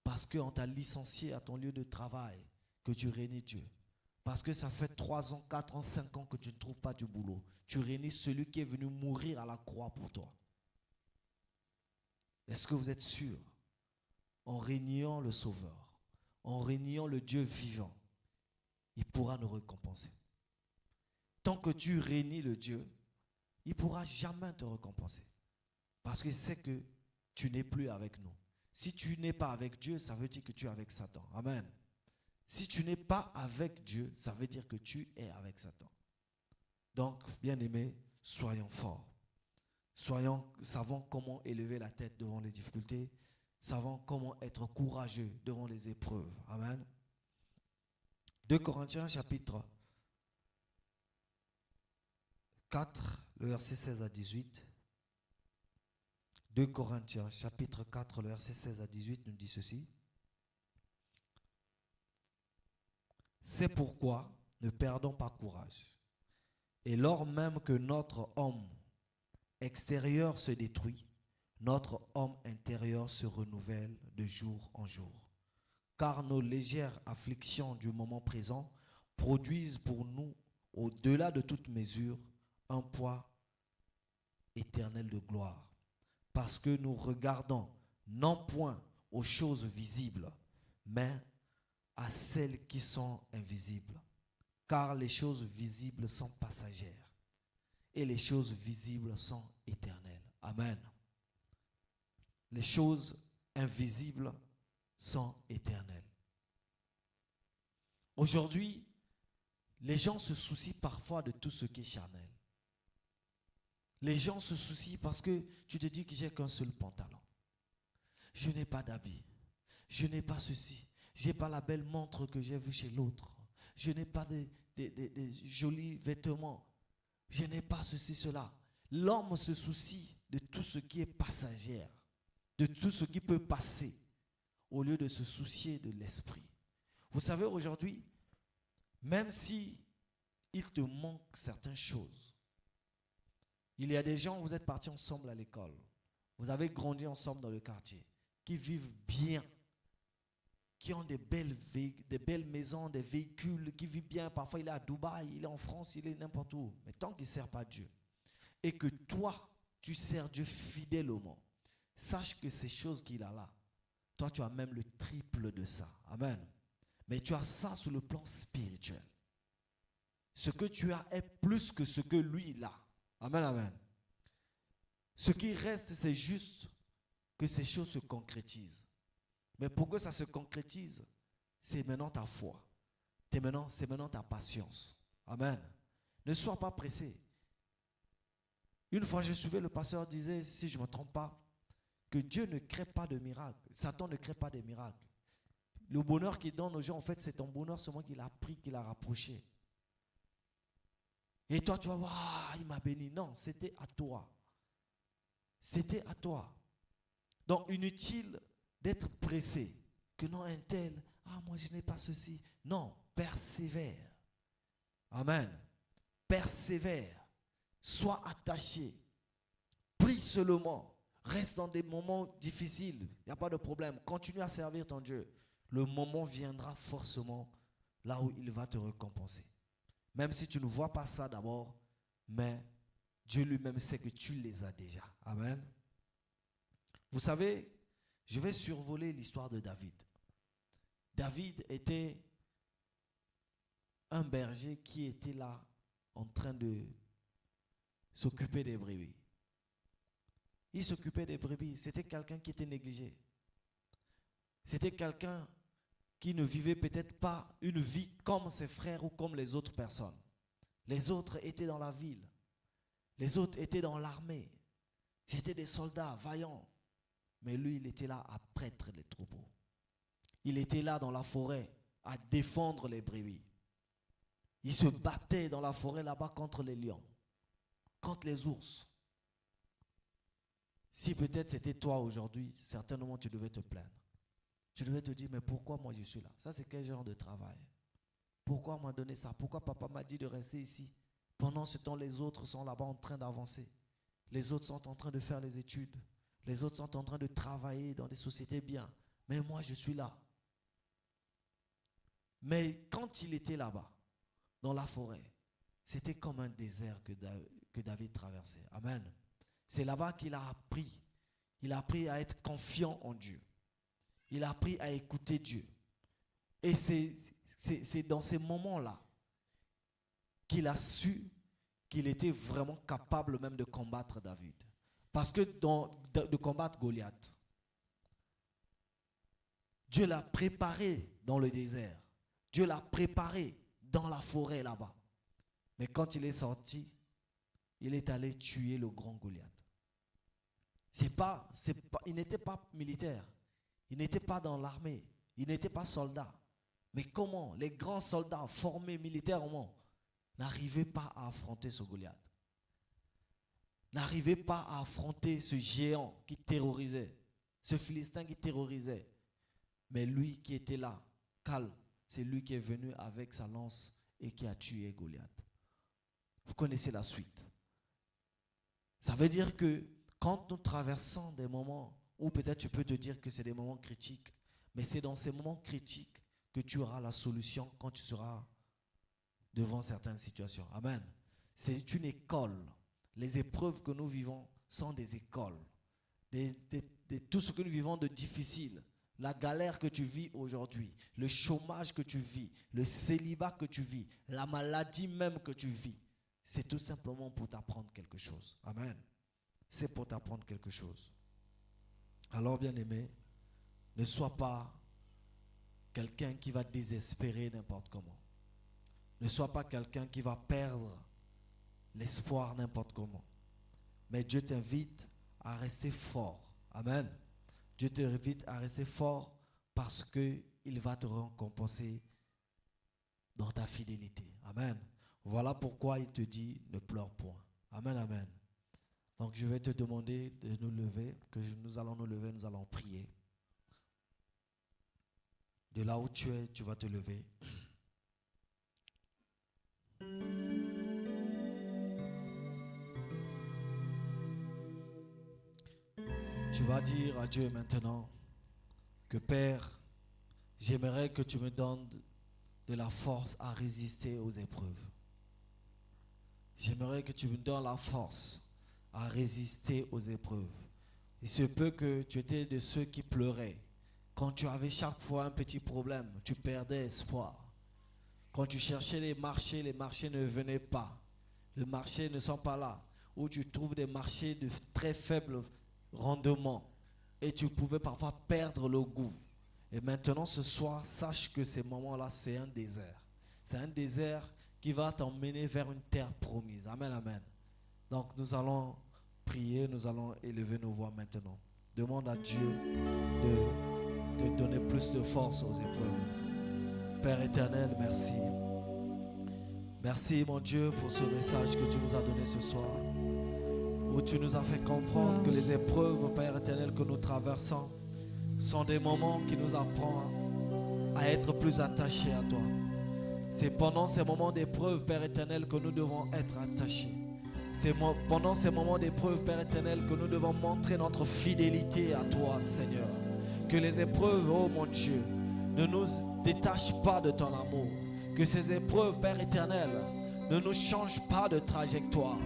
parce qu'on t'a licencié à ton lieu de travail, que tu renies Dieu, parce que ça fait 3 ans, 4 ans, 5 ans que tu ne trouves pas du boulot, tu renies celui qui est venu mourir à la croix pour toi. Est-ce que vous êtes sûr, en régnant le Sauveur, en régnant le Dieu vivant, il pourra nous récompenser? Tant que tu régnes le Dieu, il ne pourra jamais te récompenser. Parce qu'il sait que tu n'es plus avec nous. Si tu n'es pas avec Dieu, ça veut dire que tu es avec Satan. Amen. Si tu n'es pas avec Dieu, ça veut dire que tu es avec Satan. Donc, bien-aimés, soyons forts. Savons comment élever la tête devant les difficultés. Savons comment être courageux devant les épreuves. Amen. 2 Corinthiens chapitre 4, le verset 16 à 18. 2 Corinthiens chapitre 4, le verset 16 à 18 nous dit ceci. C'est pourquoi ne perdons pas courage. Et lors même que notre homme extérieur se détruit, notre homme intérieur se renouvelle de jour en jour. Car nos légères afflictions du moment présent produisent pour nous, au-delà de toute mesure, un poids éternel de gloire. Parce que nous regardons non point aux choses visibles, mais à celles qui sont invisibles. Car les choses visibles sont passagères et les choses visibles sont éternelles. Amen. Les choses invisibles sont éternelles. Aujourd'hui, les gens se soucient parfois de tout ce qui est charnel. Les gens se soucient parce que tu te dis que j'ai qu'un seul pantalon. Je n'ai pas d'habit. Je n'ai pas ceci. Je n'ai pas la belle montre que j'ai vue chez l'autre. Je n'ai pas des jolis vêtements. Je n'ai pas ceci, cela. L'homme se soucie de tout ce qui est passagère, de tout ce qui peut passer, au lieu de se soucier de l'esprit. Vous savez, aujourd'hui, même si il te manque certaines choses, il y a des gens, vous êtes partis ensemble à l'école, vous avez grandi ensemble dans le quartier, qui vivent bien, qui ont des belles maisons, des véhicules, qui vivent bien. Parfois, il est à Dubaï, il est en France, il est n'importe où. Mais tant qu'il ne sert pas Dieu, et que toi, tu sers Dieu fidèlement, sache que ces choses qu'il a là, toi, tu as même le triple de ça. Amen. Mais tu as ça sur le plan spirituel. Ce que tu as est plus que ce que lui, il a. Amen, amen. Ce qui reste, c'est juste que ces choses se concrétisent. Mais pour que ça se concrétise, c'est maintenant ta foi. C'est maintenant ta patience. Amen. Ne sois pas pressé. Une fois, je suivais le pasteur disait, si je ne me trompe pas, que Dieu ne crée pas de miracles. Satan ne crée pas de miracles. Le bonheur qu'il donne aux gens, en fait, c'est ton bonheur seulement qu'il a pris, qu'il a rapproché. Et toi, tu vas voir, il m'a béni. Non, c'était à toi. C'était à toi. Donc, inutile d'être pressé. Que non, un tel, moi je n'ai pas ceci. Non, persévère. Amen. Persévère. Sois attaché. Prie seulement. Reste dans des moments difficiles. Il n'y a pas de problème. Continue à servir ton Dieu. Le moment viendra forcément là où il va te récompenser. Même si tu ne vois pas ça d'abord, mais Dieu lui-même sait que tu les as déjà. Amen. Vous savez, je vais survoler l'histoire de David. David était un berger qui était là en train de s'occuper des brebis. Il s'occupait des brebis. C'était quelqu'un qui était négligé. C'était quelqu'un qui ne vivait peut-être pas une vie comme ses frères ou comme les autres personnes. Les autres étaient dans la ville. Les autres étaient dans l'armée. C'était des soldats vaillants. Mais lui, il était là à prêtre les troupeaux. Il était là dans la forêt à défendre les brebis. Il se battait dans la forêt là-bas contre les lions, contre les ours. Si peut-être c'était toi aujourd'hui, certainement tu devais te plaindre. Tu devais te dire, mais pourquoi moi je suis là? Ça, c'est quel genre de travail? Pourquoi on m'a donné ça? Pourquoi papa m'a dit de rester ici? Pendant ce temps, les autres sont là-bas en train d'avancer. Les autres sont en train de faire les études. Les autres sont en train de travailler dans des sociétés bien. Mais moi, je suis là. Mais quand il était là-bas, dans la forêt, c'était comme un désert que David traversait. Amen. C'est là-bas qu'il a appris. Il a appris à être confiant en Dieu. Il a appris à écouter Dieu. Et c'est dans ces moments-là qu'il a su qu'il était vraiment capable même de combattre David. Parce que de combattre Goliath, Dieu l'a préparé dans le désert. Dieu l'a préparé dans la forêt là-bas. Mais quand il est sorti, il est allé tuer le grand Goliath. Il n'était pas militaire. Il n'était pas dans l'armée. Il n'était pas soldat. Mais comment les grands soldats formés militairement n'arrivaient pas à affronter ce Goliath? N'arrivaient pas à affronter ce géant qui terrorisait, ce Philistin qui terrorisait. Mais lui qui était là, calme, c'est lui qui est venu avec sa lance et qui a tué Goliath. Vous connaissez la suite. Ça veut dire que quand nous traversons des moments où peut-être tu peux te dire que c'est des moments critiques, mais c'est dans ces moments critiques que tu auras la solution quand tu seras devant certaines situations. Amen. C'est une école. Les épreuves que nous vivons sont des écoles. Tout ce que nous vivons de difficile, la galère que tu vis aujourd'hui, le chômage que tu vis, le célibat que tu vis, la maladie même que tu vis, c'est tout simplement pour t'apprendre quelque chose. Amen. C'est pour t'apprendre quelque chose. Alors, bien-aimé, ne sois pas quelqu'un qui va désespérer n'importe comment. Ne sois pas quelqu'un qui va perdre l'espoir n'importe comment. Mais Dieu t'invite à rester fort. Amen. Dieu t'invite à rester fort parce qu'il va te récompenser dans ta fidélité. Amen. Voilà pourquoi il te dit ne pleure point. Amen, amen. Donc je vais te demander de nous lever, que nous allons nous lever, nous allons prier. De là où tu es, tu vas te lever. Tu vas dire à Dieu maintenant que Père, j'aimerais que tu me donnes de la force à résister aux épreuves. J'aimerais que tu me donnes la force à résister aux épreuves. Il se peut que tu étais de ceux qui pleuraient. Quand tu avais chaque fois un petit problème, tu perdais espoir. Quand tu cherchais les marchés ne venaient pas. Les marchés ne sont pas là. Ou tu trouves des marchés de très faible rendement. Et tu pouvais parfois perdre le goût. Et maintenant, ce soir, sache que ces moments-là, c'est un désert. C'est un désert qui va t'emmener vers une terre promise. Amen, amen. Donc, nous allons prier, nous allons élever nos voix maintenant. Demande à Dieu de te donner plus de force aux épreuves. Père éternel, merci. Merci, mon Dieu, pour ce message que tu nous as donné ce soir, où tu nous as fait comprendre que les épreuves, Père éternel, que nous traversons sont des moments qui nous apprennent à être plus attachés à toi. C'est pendant ces moments d'épreuve, Père éternel, que nous devons être attachés. C'est pendant ces moments d'épreuve, Père éternel, que nous devons montrer notre fidélité à toi, Seigneur. Que les épreuves, oh mon Dieu, ne nous détachent pas de ton amour. Que ces épreuves, Père éternel, ne nous changent pas de trajectoire.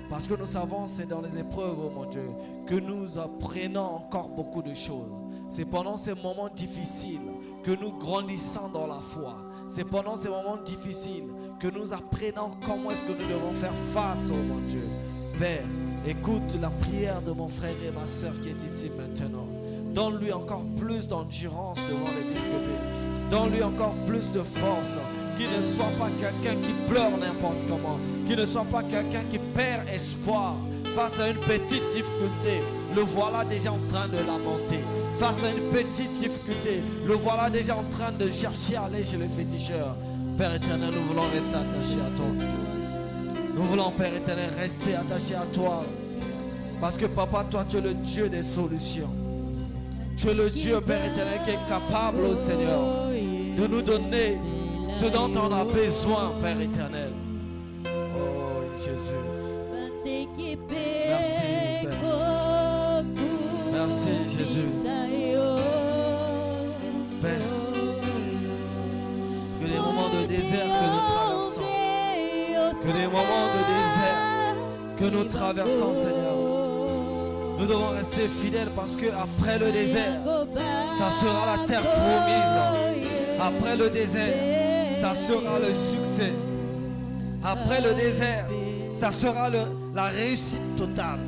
Parce que nous savons, c'est dans les épreuves, oh mon Dieu, que nous apprenons encore beaucoup de choses. C'est pendant ces moments difficiles que nous grandissons dans la foi. C'est pendant ces moments difficiles que nous apprenons comment est-ce que nous devons faire face, oh mon Dieu. Père, écoute la prière de mon frère et ma soeur qui est ici maintenant. Donne-lui encore plus d'endurance devant les difficultés. Donne-lui encore plus de force. Qu'il ne soit pas quelqu'un qui pleure n'importe comment. Qu'il ne soit pas quelqu'un qui perd espoir face à une petite difficulté. le voilà déjà en train de lamenter. Face à une petite difficulté, le voilà déjà en train de chercher à aller chez le féticheur. Père éternel, nous voulons rester attachés à toi. Nous voulons, Père éternel, rester attachés à toi. Parce que papa, toi, tu es le Dieu des solutions. Tu es le Dieu, Père éternel, qui est capable, oh Seigneur, de nous donner ce dont on a besoin, Père éternel. Oh Jésus. Merci, Père. Merci, Jésus. Père, que les moments de désert que nous traversons, que les moments de désert que nous traversons, Seigneur, nous devons rester fidèles parce que après le désert, ça sera la terre promise. Après le désert, ça sera le succès. Après le désert, ça sera la réussite totale.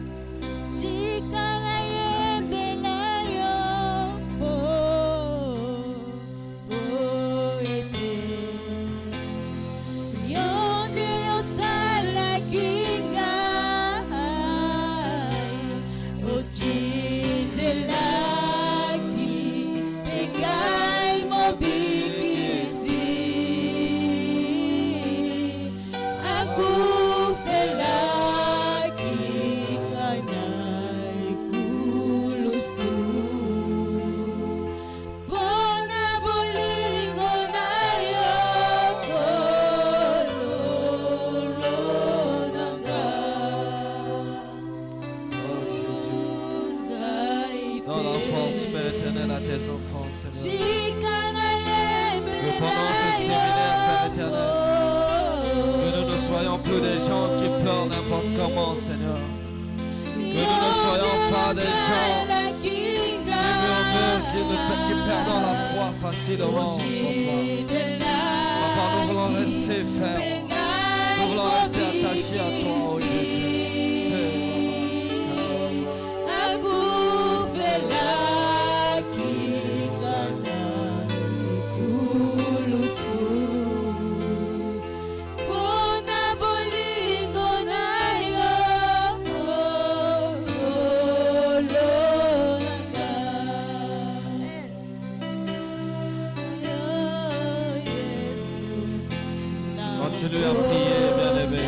Continue à prier, bien-aimé.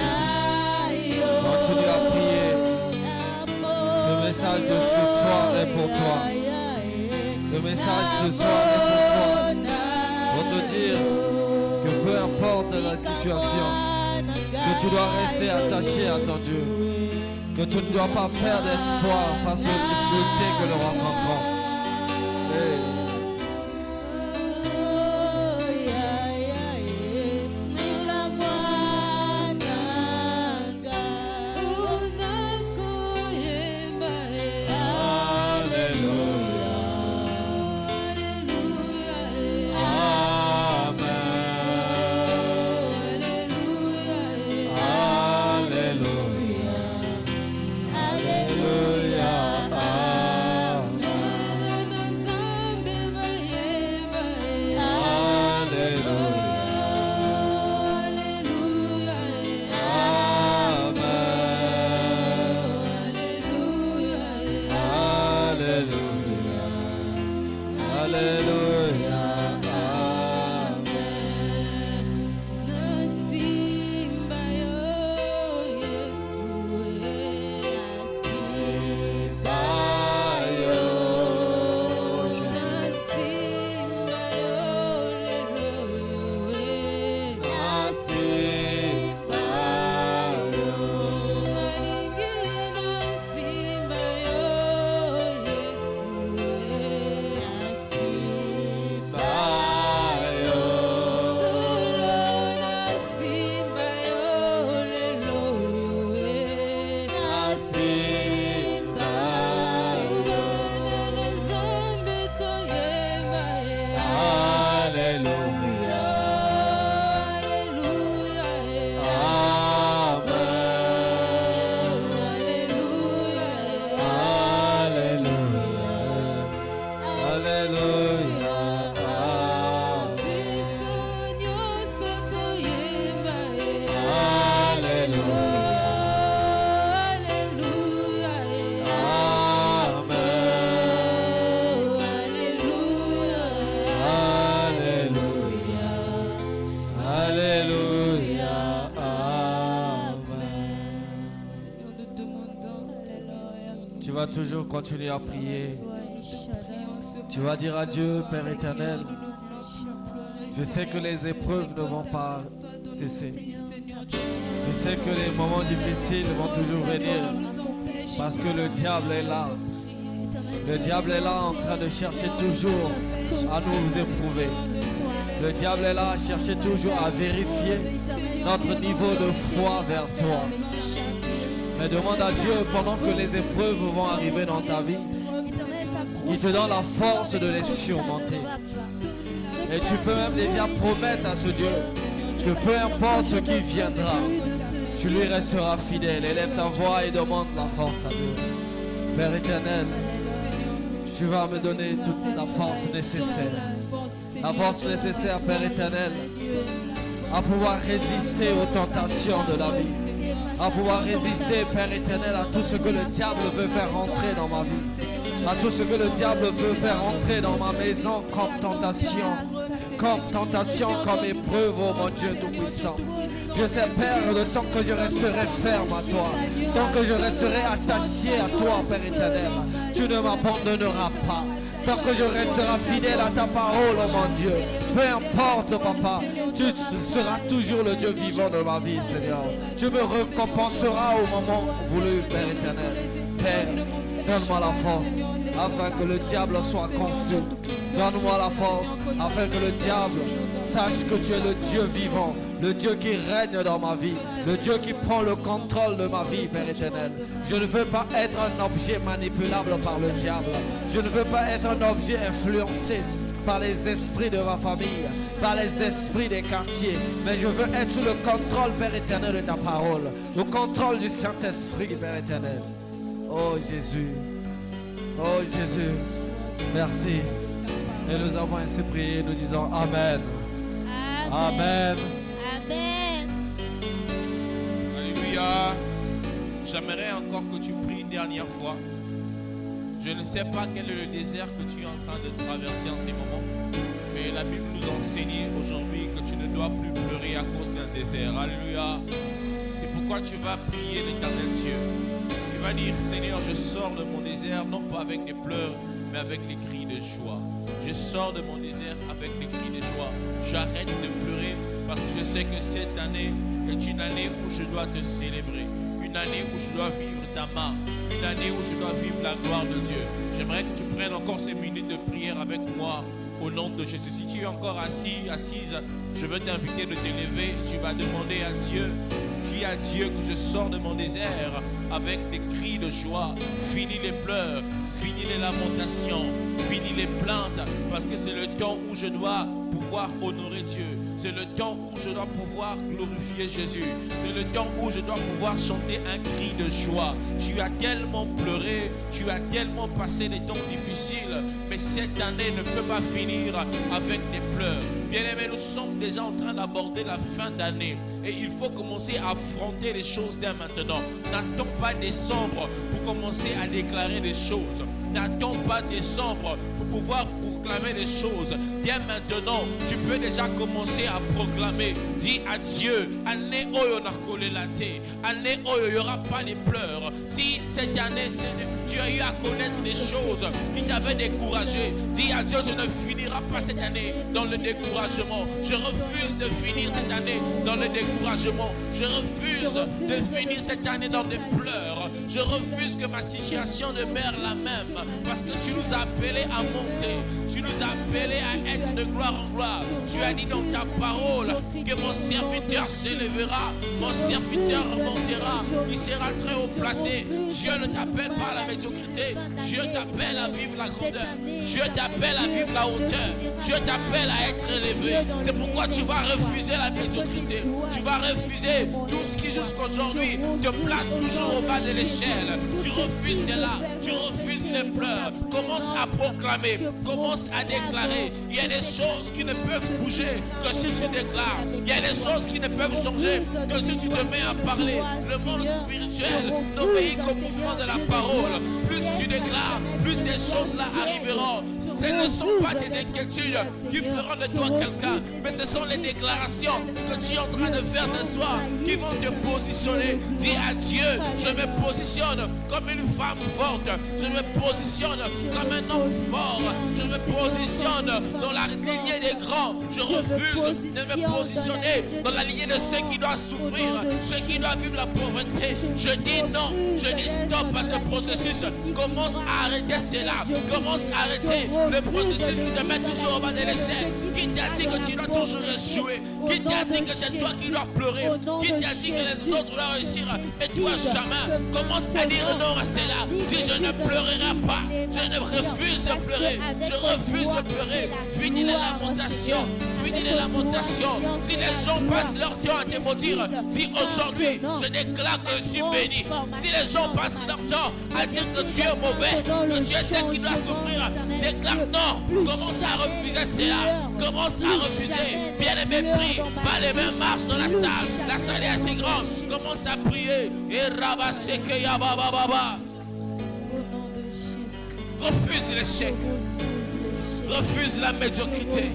Continue à prier. Ce message de ce soir est pour toi. Ce message ce soir est pour toi. Pour te dire que peu importe la situation, que tu dois rester attaché à ton Dieu. Que tu ne dois pas perdre espoir face aux difficultés que nous rencontrons. Hey. Tu vas toujours continuer à prier. Tu vas dire à Dieu, Père éternel, je sais que les épreuves ne vont pas cesser. Je sais que les moments difficiles vont toujours venir parce que le diable est là. Le diable est là en train de chercher toujours à nous éprouver. Le diable est là à chercher toujours à vérifier notre niveau de foi vers toi. Mais demande à Dieu pendant que les épreuves vont arriver dans ta vie, qu'il te donne la force de les surmonter. Et tu peux même déjà promettre à ce Dieu que peu importe ce qui viendra, tu lui resteras fidèle. Élève ta voix et demande la force à Dieu. Père éternel, tu vas me donner toute la force nécessaire. La force nécessaire, Père éternel, à pouvoir résister aux tentations de la vie. À pouvoir résister, Père éternel, à tout ce que le diable veut faire rentrer dans ma vie. À tout ce que le diable veut faire rentrer dans ma maison comme tentation, comme épreuve, oh mon Dieu Tout-Puissant. Je sais, Père, le temps que je resterai ferme à toi, tant que je resterai attaché à toi, Père éternel, tu ne m'abandonneras pas. Tant que je resterai fidèle à ta parole, oh mon Dieu, peu importe, Papa, tu seras toujours le Dieu vivant de ma vie, Seigneur. Tu me récompenseras au moment voulu, Père éternel. Père, donne-moi la force afin que le diable soit confus. Donne-moi la force afin que le diable sache que tu es le Dieu vivant, le Dieu qui règne dans ma vie, le Dieu qui prend le contrôle de ma vie, Père éternel. Je ne veux pas être un objet manipulable par le diable. Je ne veux pas être un objet influencé par les esprits de ma famille, par les esprits des quartiers. Mais je veux être sous le contrôle, Père éternel, de ta parole, le contrôle du Saint-Esprit, Père éternel. Oh Jésus, oh Jésus, merci. Et nous avons ainsi prié, nous disons Amen. Amen. Amen. Alléluia. J'aimerais encore que tu pries une dernière fois. Je ne sais pas quel est le désert que tu es en train de traverser en ces moments. Mais la Bible nous enseigne aujourd'hui que tu ne dois plus pleurer à cause d'un désert. Alléluia. C'est pourquoi tu vas prier l'Éternel Dieu. Tu vas dire, Seigneur, je sors de mon désert, non pas avec des pleurs, mais avec les cris de joie. Je sors de mon désert avec les cris de joie. J'arrête de pleurer parce que je sais que cette année est une année où je dois te célébrer. Une année où je dois vivre ta main. Une année où je dois vivre la gloire de Dieu. J'aimerais que tu prennes encore ces minutes de prière avec moi au nom de Jésus. Si tu es encore assis, assise, je veux t'inviter de te lever. Tu vas demander à Dieu. Dis à Dieu que je sors de mon désert avec des cris de joie. Finis les pleurs, finis les lamentations, finis les plaintes, parce que c'est le temps où je dois pouvoir honorer Dieu. C'est le temps où je dois pouvoir glorifier Jésus. C'est le temps où je dois pouvoir chanter un cri de joie. Tu as tellement pleuré, tu as tellement passé des temps difficiles, mais cette année ne peut pas finir avec des pleurs. Bien-aimés, nous sommes déjà en train d'aborder la fin d'année et il faut commencer à affronter les choses dès maintenant. N'attends pas décembre pour commencer à déclarer des choses. N'attends pas décembre pour pouvoir proclamer des choses. Dès maintenant, tu peux déjà commencer à proclamer. Dis à Dieu, année oyo na kolelate, année oyo il n'y aura pas de pleurs. Si cette année tu as eu à connaître des choses qui t'avaient découragé, dis à Dieu, je ne finirai pas cette année dans le découragement. Je refuse de finir cette année dans le découragement. Je refuse de finir cette année dans des pleurs. Je refuse que ma situation demeure la même, parce que tu nous as appelés à monter. Tu nous as appelés à être de gloire en gloire. Tu as dit dans ta parole que mon serviteur s'élèvera, mon serviteur montera, il sera très haut placé. Dieu ne t'appelle pas à la médiocrité. Dieu t'appelle à vivre la grandeur. Dieu t'appelle à vivre la hauteur. Dieu t'appelle à être élevé. C'est pourquoi tu vas refuser la médiocrité. Tu vas refuser tout ce qui jusqu'aujourd'hui te place toujours au bas de l'échelle. Tu refuses cela. Tu refuses les pleurs. Commence à proclamer. Commence à déclarer. Il y a des choses qui ne peuvent bouger que si tu déclares. Il y a des choses qui ne peuvent changer que si tu te mets à parler. Le monde spirituel n'obéit qu'au mouvement de la parole. Plus tu déclares, plus ces choses-là arriveront. Ce ne sont pas des inquiétudes qui feront de toi quelqu'un, mais ce sont les déclarations que tu es en train de faire ce soir qui vont te positionner. Dis à Dieu, je me positionne comme une femme forte, je me positionne comme un homme fort, je me positionne dans la lignée des grands. Je refuse de me positionner dans la lignée de ceux qui doivent souffrir, ceux qui doivent vivre la pauvreté. Je dis non, je dis stop à ce processus. Commence à arrêter cela, commence à arrêter le processus qui te met toujours au bas de l'échelle. Qui t'a dit que tu dois toujours échouer? Qui t'a dit que c'est toi qui dois pleurer? Qui t'a dit que les autres doivent réussir et toi jamais? Commence à dire non à cela. Si je ne pleurerai pas, je ne refuse de pleurer, je refuse de pleurer. Finis les lamentations, finis les lamentations. Si les gens passent leur temps à te maudire, dis aujourd'hui, je déclare que je suis béni. Si les gens passent leur temps à dire que tu es mauvais, que tu es celle qui doit souffrir, déclare non. Commence à refuser cela. Commence à refuser. Bien-aimé, prie. Pas les mêmes marches dans la salle. La salle est assez grande. Commence à prier. Et rabaseke yabababa. Refuse l'échec. Refuse la médiocrité.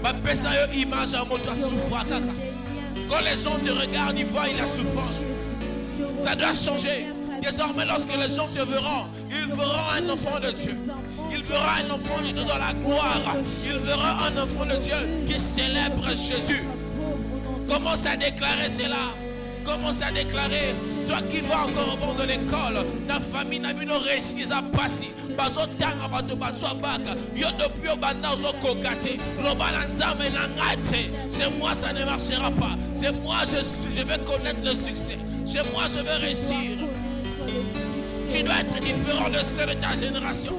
Ma personne image à moi, toi souffrir. Quand les gens te regardent, ils voient la souffrance. Ça doit changer. Désormais, lorsque les gens te verront, ils verront un enfant de Dieu. Ils verront un enfant de Dieu dans la gloire. Ils verront un enfant de Dieu qui célèbre Jésus. Commence à déclarer cela. Commence à déclarer. Toi qui vas encore au bord de l'école, ta famille n'a pas réussi à passer. C'est moi, ça ne marchera pas. C'est moi, je vais connaître le succès. Chez moi, je vais réussir. Tu dois être différent de ceux de ta génération.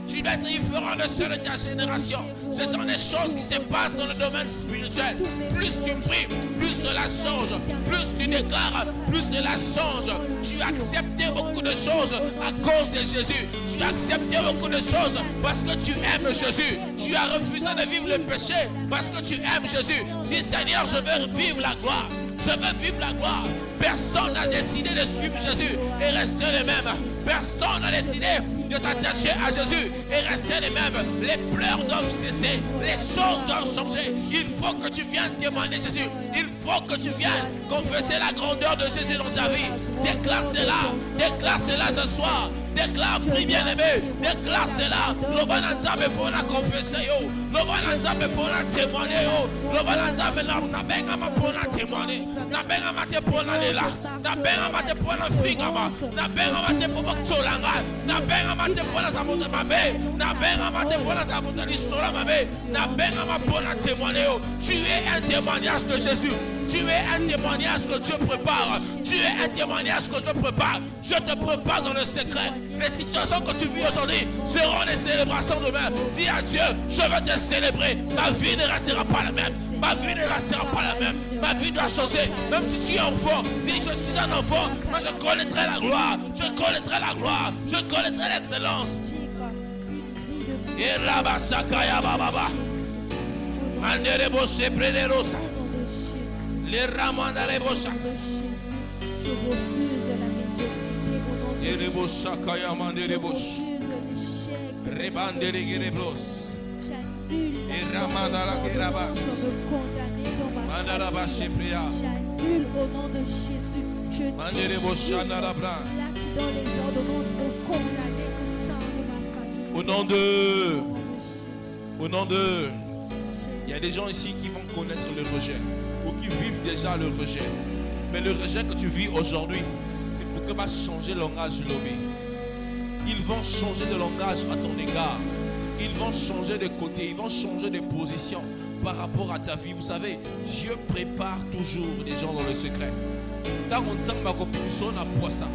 Tu dois être différent de ceux de ta génération. Ce sont des choses qui se passent dans le domaine spirituel. Plus tu pries, plus cela change. Plus tu déclares, plus cela change. Tu as accepté beaucoup de choses à cause de Jésus. Tu as accepté beaucoup de choses parce que tu aimes Jésus. Tu as refusé de vivre le péché parce que tu aimes Jésus. Dis Seigneur, je veux vivre la gloire. Je veux vivre la gloire. Personne n'a décidé de suivre Jésus et rester le même. Personne n'a décidé de s'attacher à Jésus et rester les mêmes. Les pleurs doivent cesser. Les choses doivent changer. Il faut que tu viennes témoigner Jésus. Il faut que tu viennes confesser la grandeur de Jésus dans ta vie. Déclare cela. Déclare cela ce soir. Déclare, prie bien-aimé. Déclare cela. L'obananza me faut la confesser. L'obananza me faut la témoigner. L'obananza me la benga ma pour la témoigner. La benga ma te pour la lela. La benga ma te pour la fingama. La benga ma te pour la cholanga. La benga ma te pour la zamuta mabe. La benga ma te pour la zamuta l'histoire mabe. La benga ma pour la témoigner. Tu es un témoignage de Jésus. Tu es un témoignage que Dieu prépare. Tu es un témoignage que Dieu prépare. Dieu te prépare dans le secret. Les situations que tu vis aujourd'hui seront les célébrations demain. Dis à Dieu, je veux te célébrer. Ma vie ne restera pas la même. Ma vie ne restera pas la même. Ma vie doit changer. Même si tu es enfant, dis je suis un enfant. Moi je connaîtrai la gloire. Je connaîtrai la gloire. Je connaîtrai l'excellence. Et Rabashakaya Baba. Manderebo Sheprenerosa. Les Ramandarebosha. Je refuse la médiocrité, mon nom de Jésus. Je refuse l'échec. J'annule au nom de Jésus. Je déchire l'acte dans les ordonnances pour condamner le sang de ma famille. Au nom de... Il y a des gens ici qui vont connaître le rejet ou qui vivent déjà le rejet. Mais le rejet que tu vis aujourd'hui, c'est pour que va changer le langage de l'homme. Ils vont changer de langage à ton égard. Ils vont changer de côté, ils vont changer de position par rapport à ta vie. Vous savez, Dieu prépare toujours des gens dans le secret. Quand on dit que on a poisson,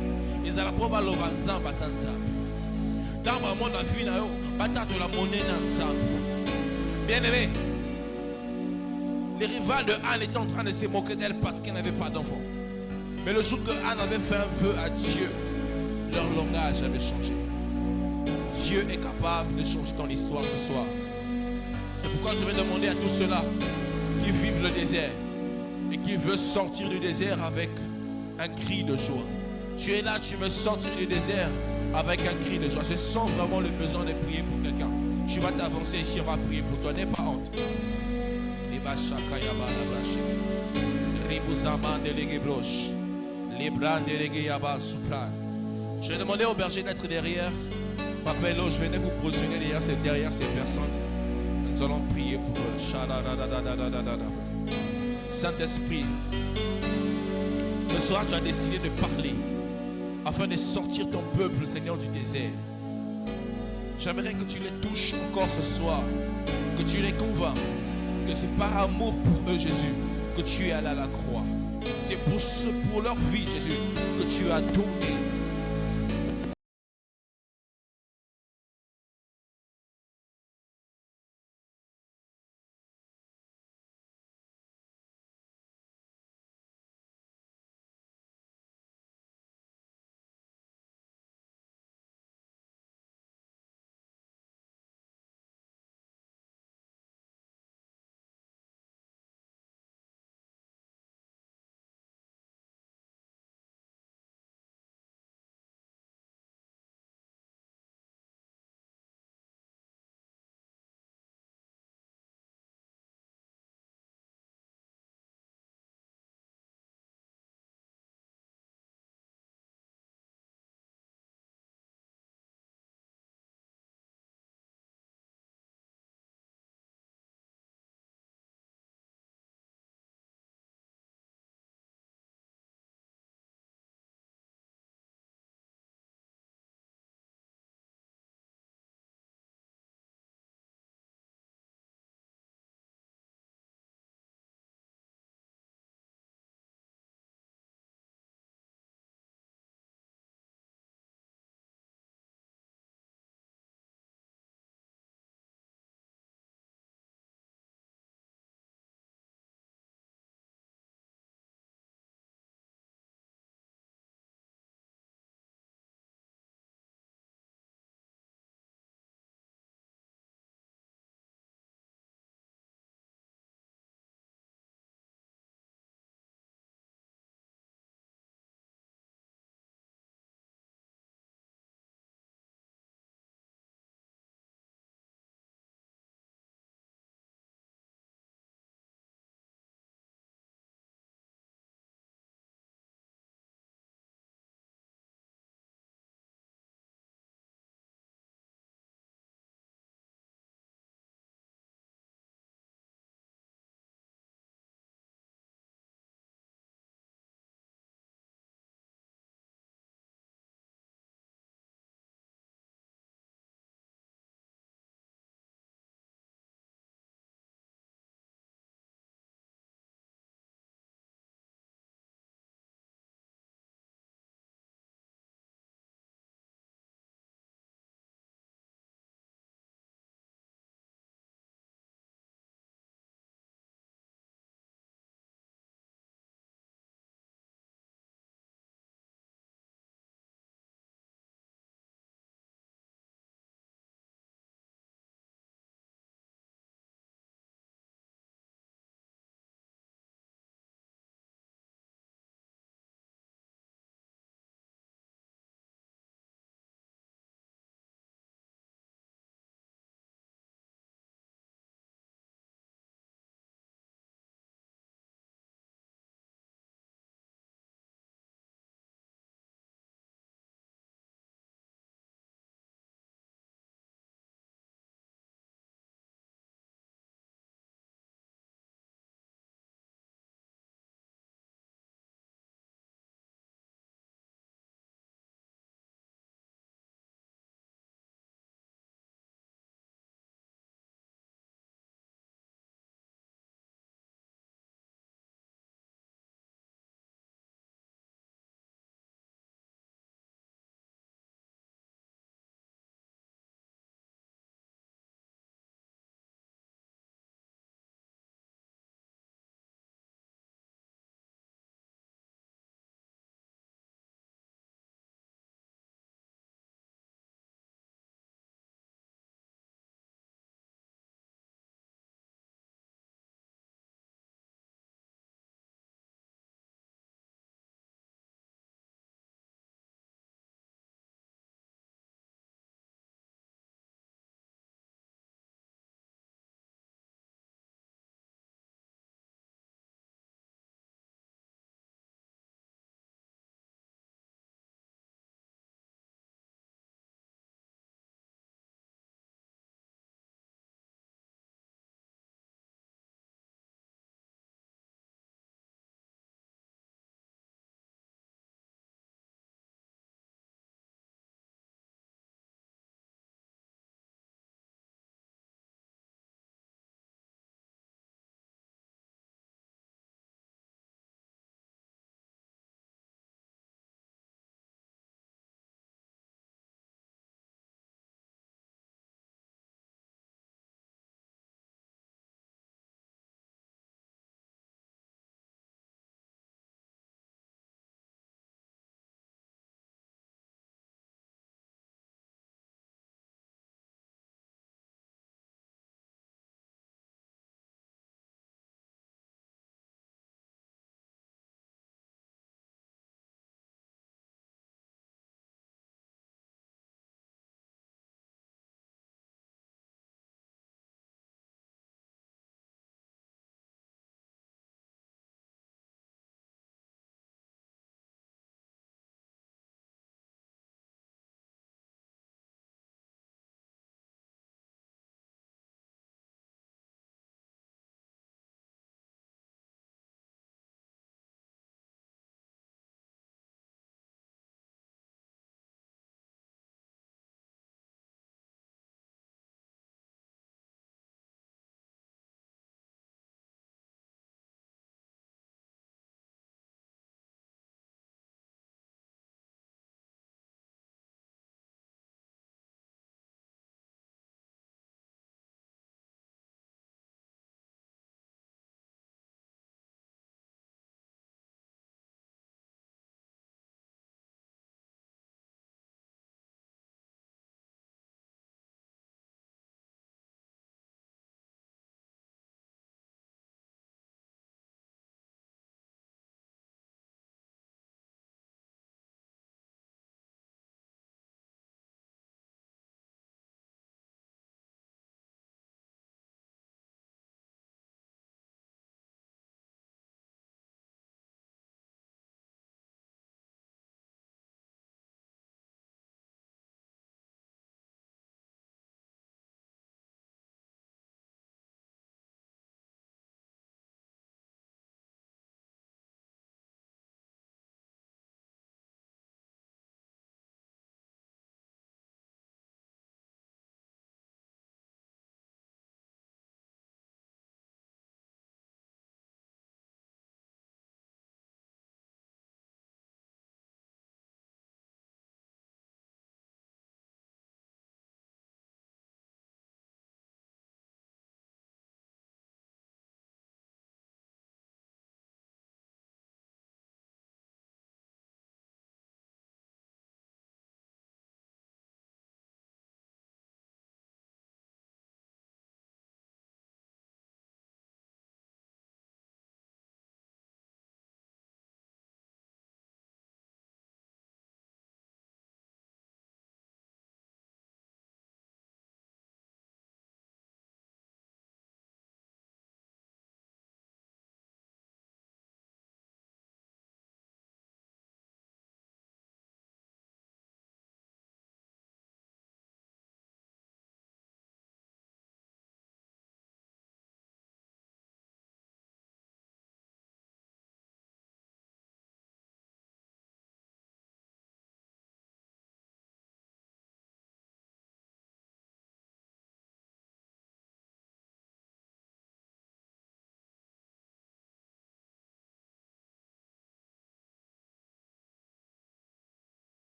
ils ont la preuve à l'obanzan basanza. Dans vraiment la vie, de la monnaie ensemble. Bien aimé, les rivales de Anne étaient en train de se moquer d'elle parce qu'elle n'avait pas d'enfant. Mais le jour que Anne avait fait un vœu à Dieu, leur langage avait changé. Dieu est capable de changer ton histoire ce soir. C'est pourquoi je vais demander à tous ceux-là qui vivent le désert et qui veulent sortir du désert avec un cri de joie. Tu es là, tu veux sortir du désert. avec un cri de joie. Je sens vraiment le besoin de prier pour quelqu'un. Tu vas t'avancer ici, on va prier pour toi. N'aie pas honte. Je vais demander au berger d'être derrière. Papa Elo, je venais vous positionner derrière ces personnes. Nous allons prier pour eux. Saint-Esprit, ce soir tu as décidé de parler afin de sortir ton peuple, Seigneur, du désert. J'aimerais que tu les touches encore ce soir, que tu les convaincs que c'est par amour pour eux, Jésus, que tu es allé à la croix. C'est pour leur vie, Jésus, que tu as donné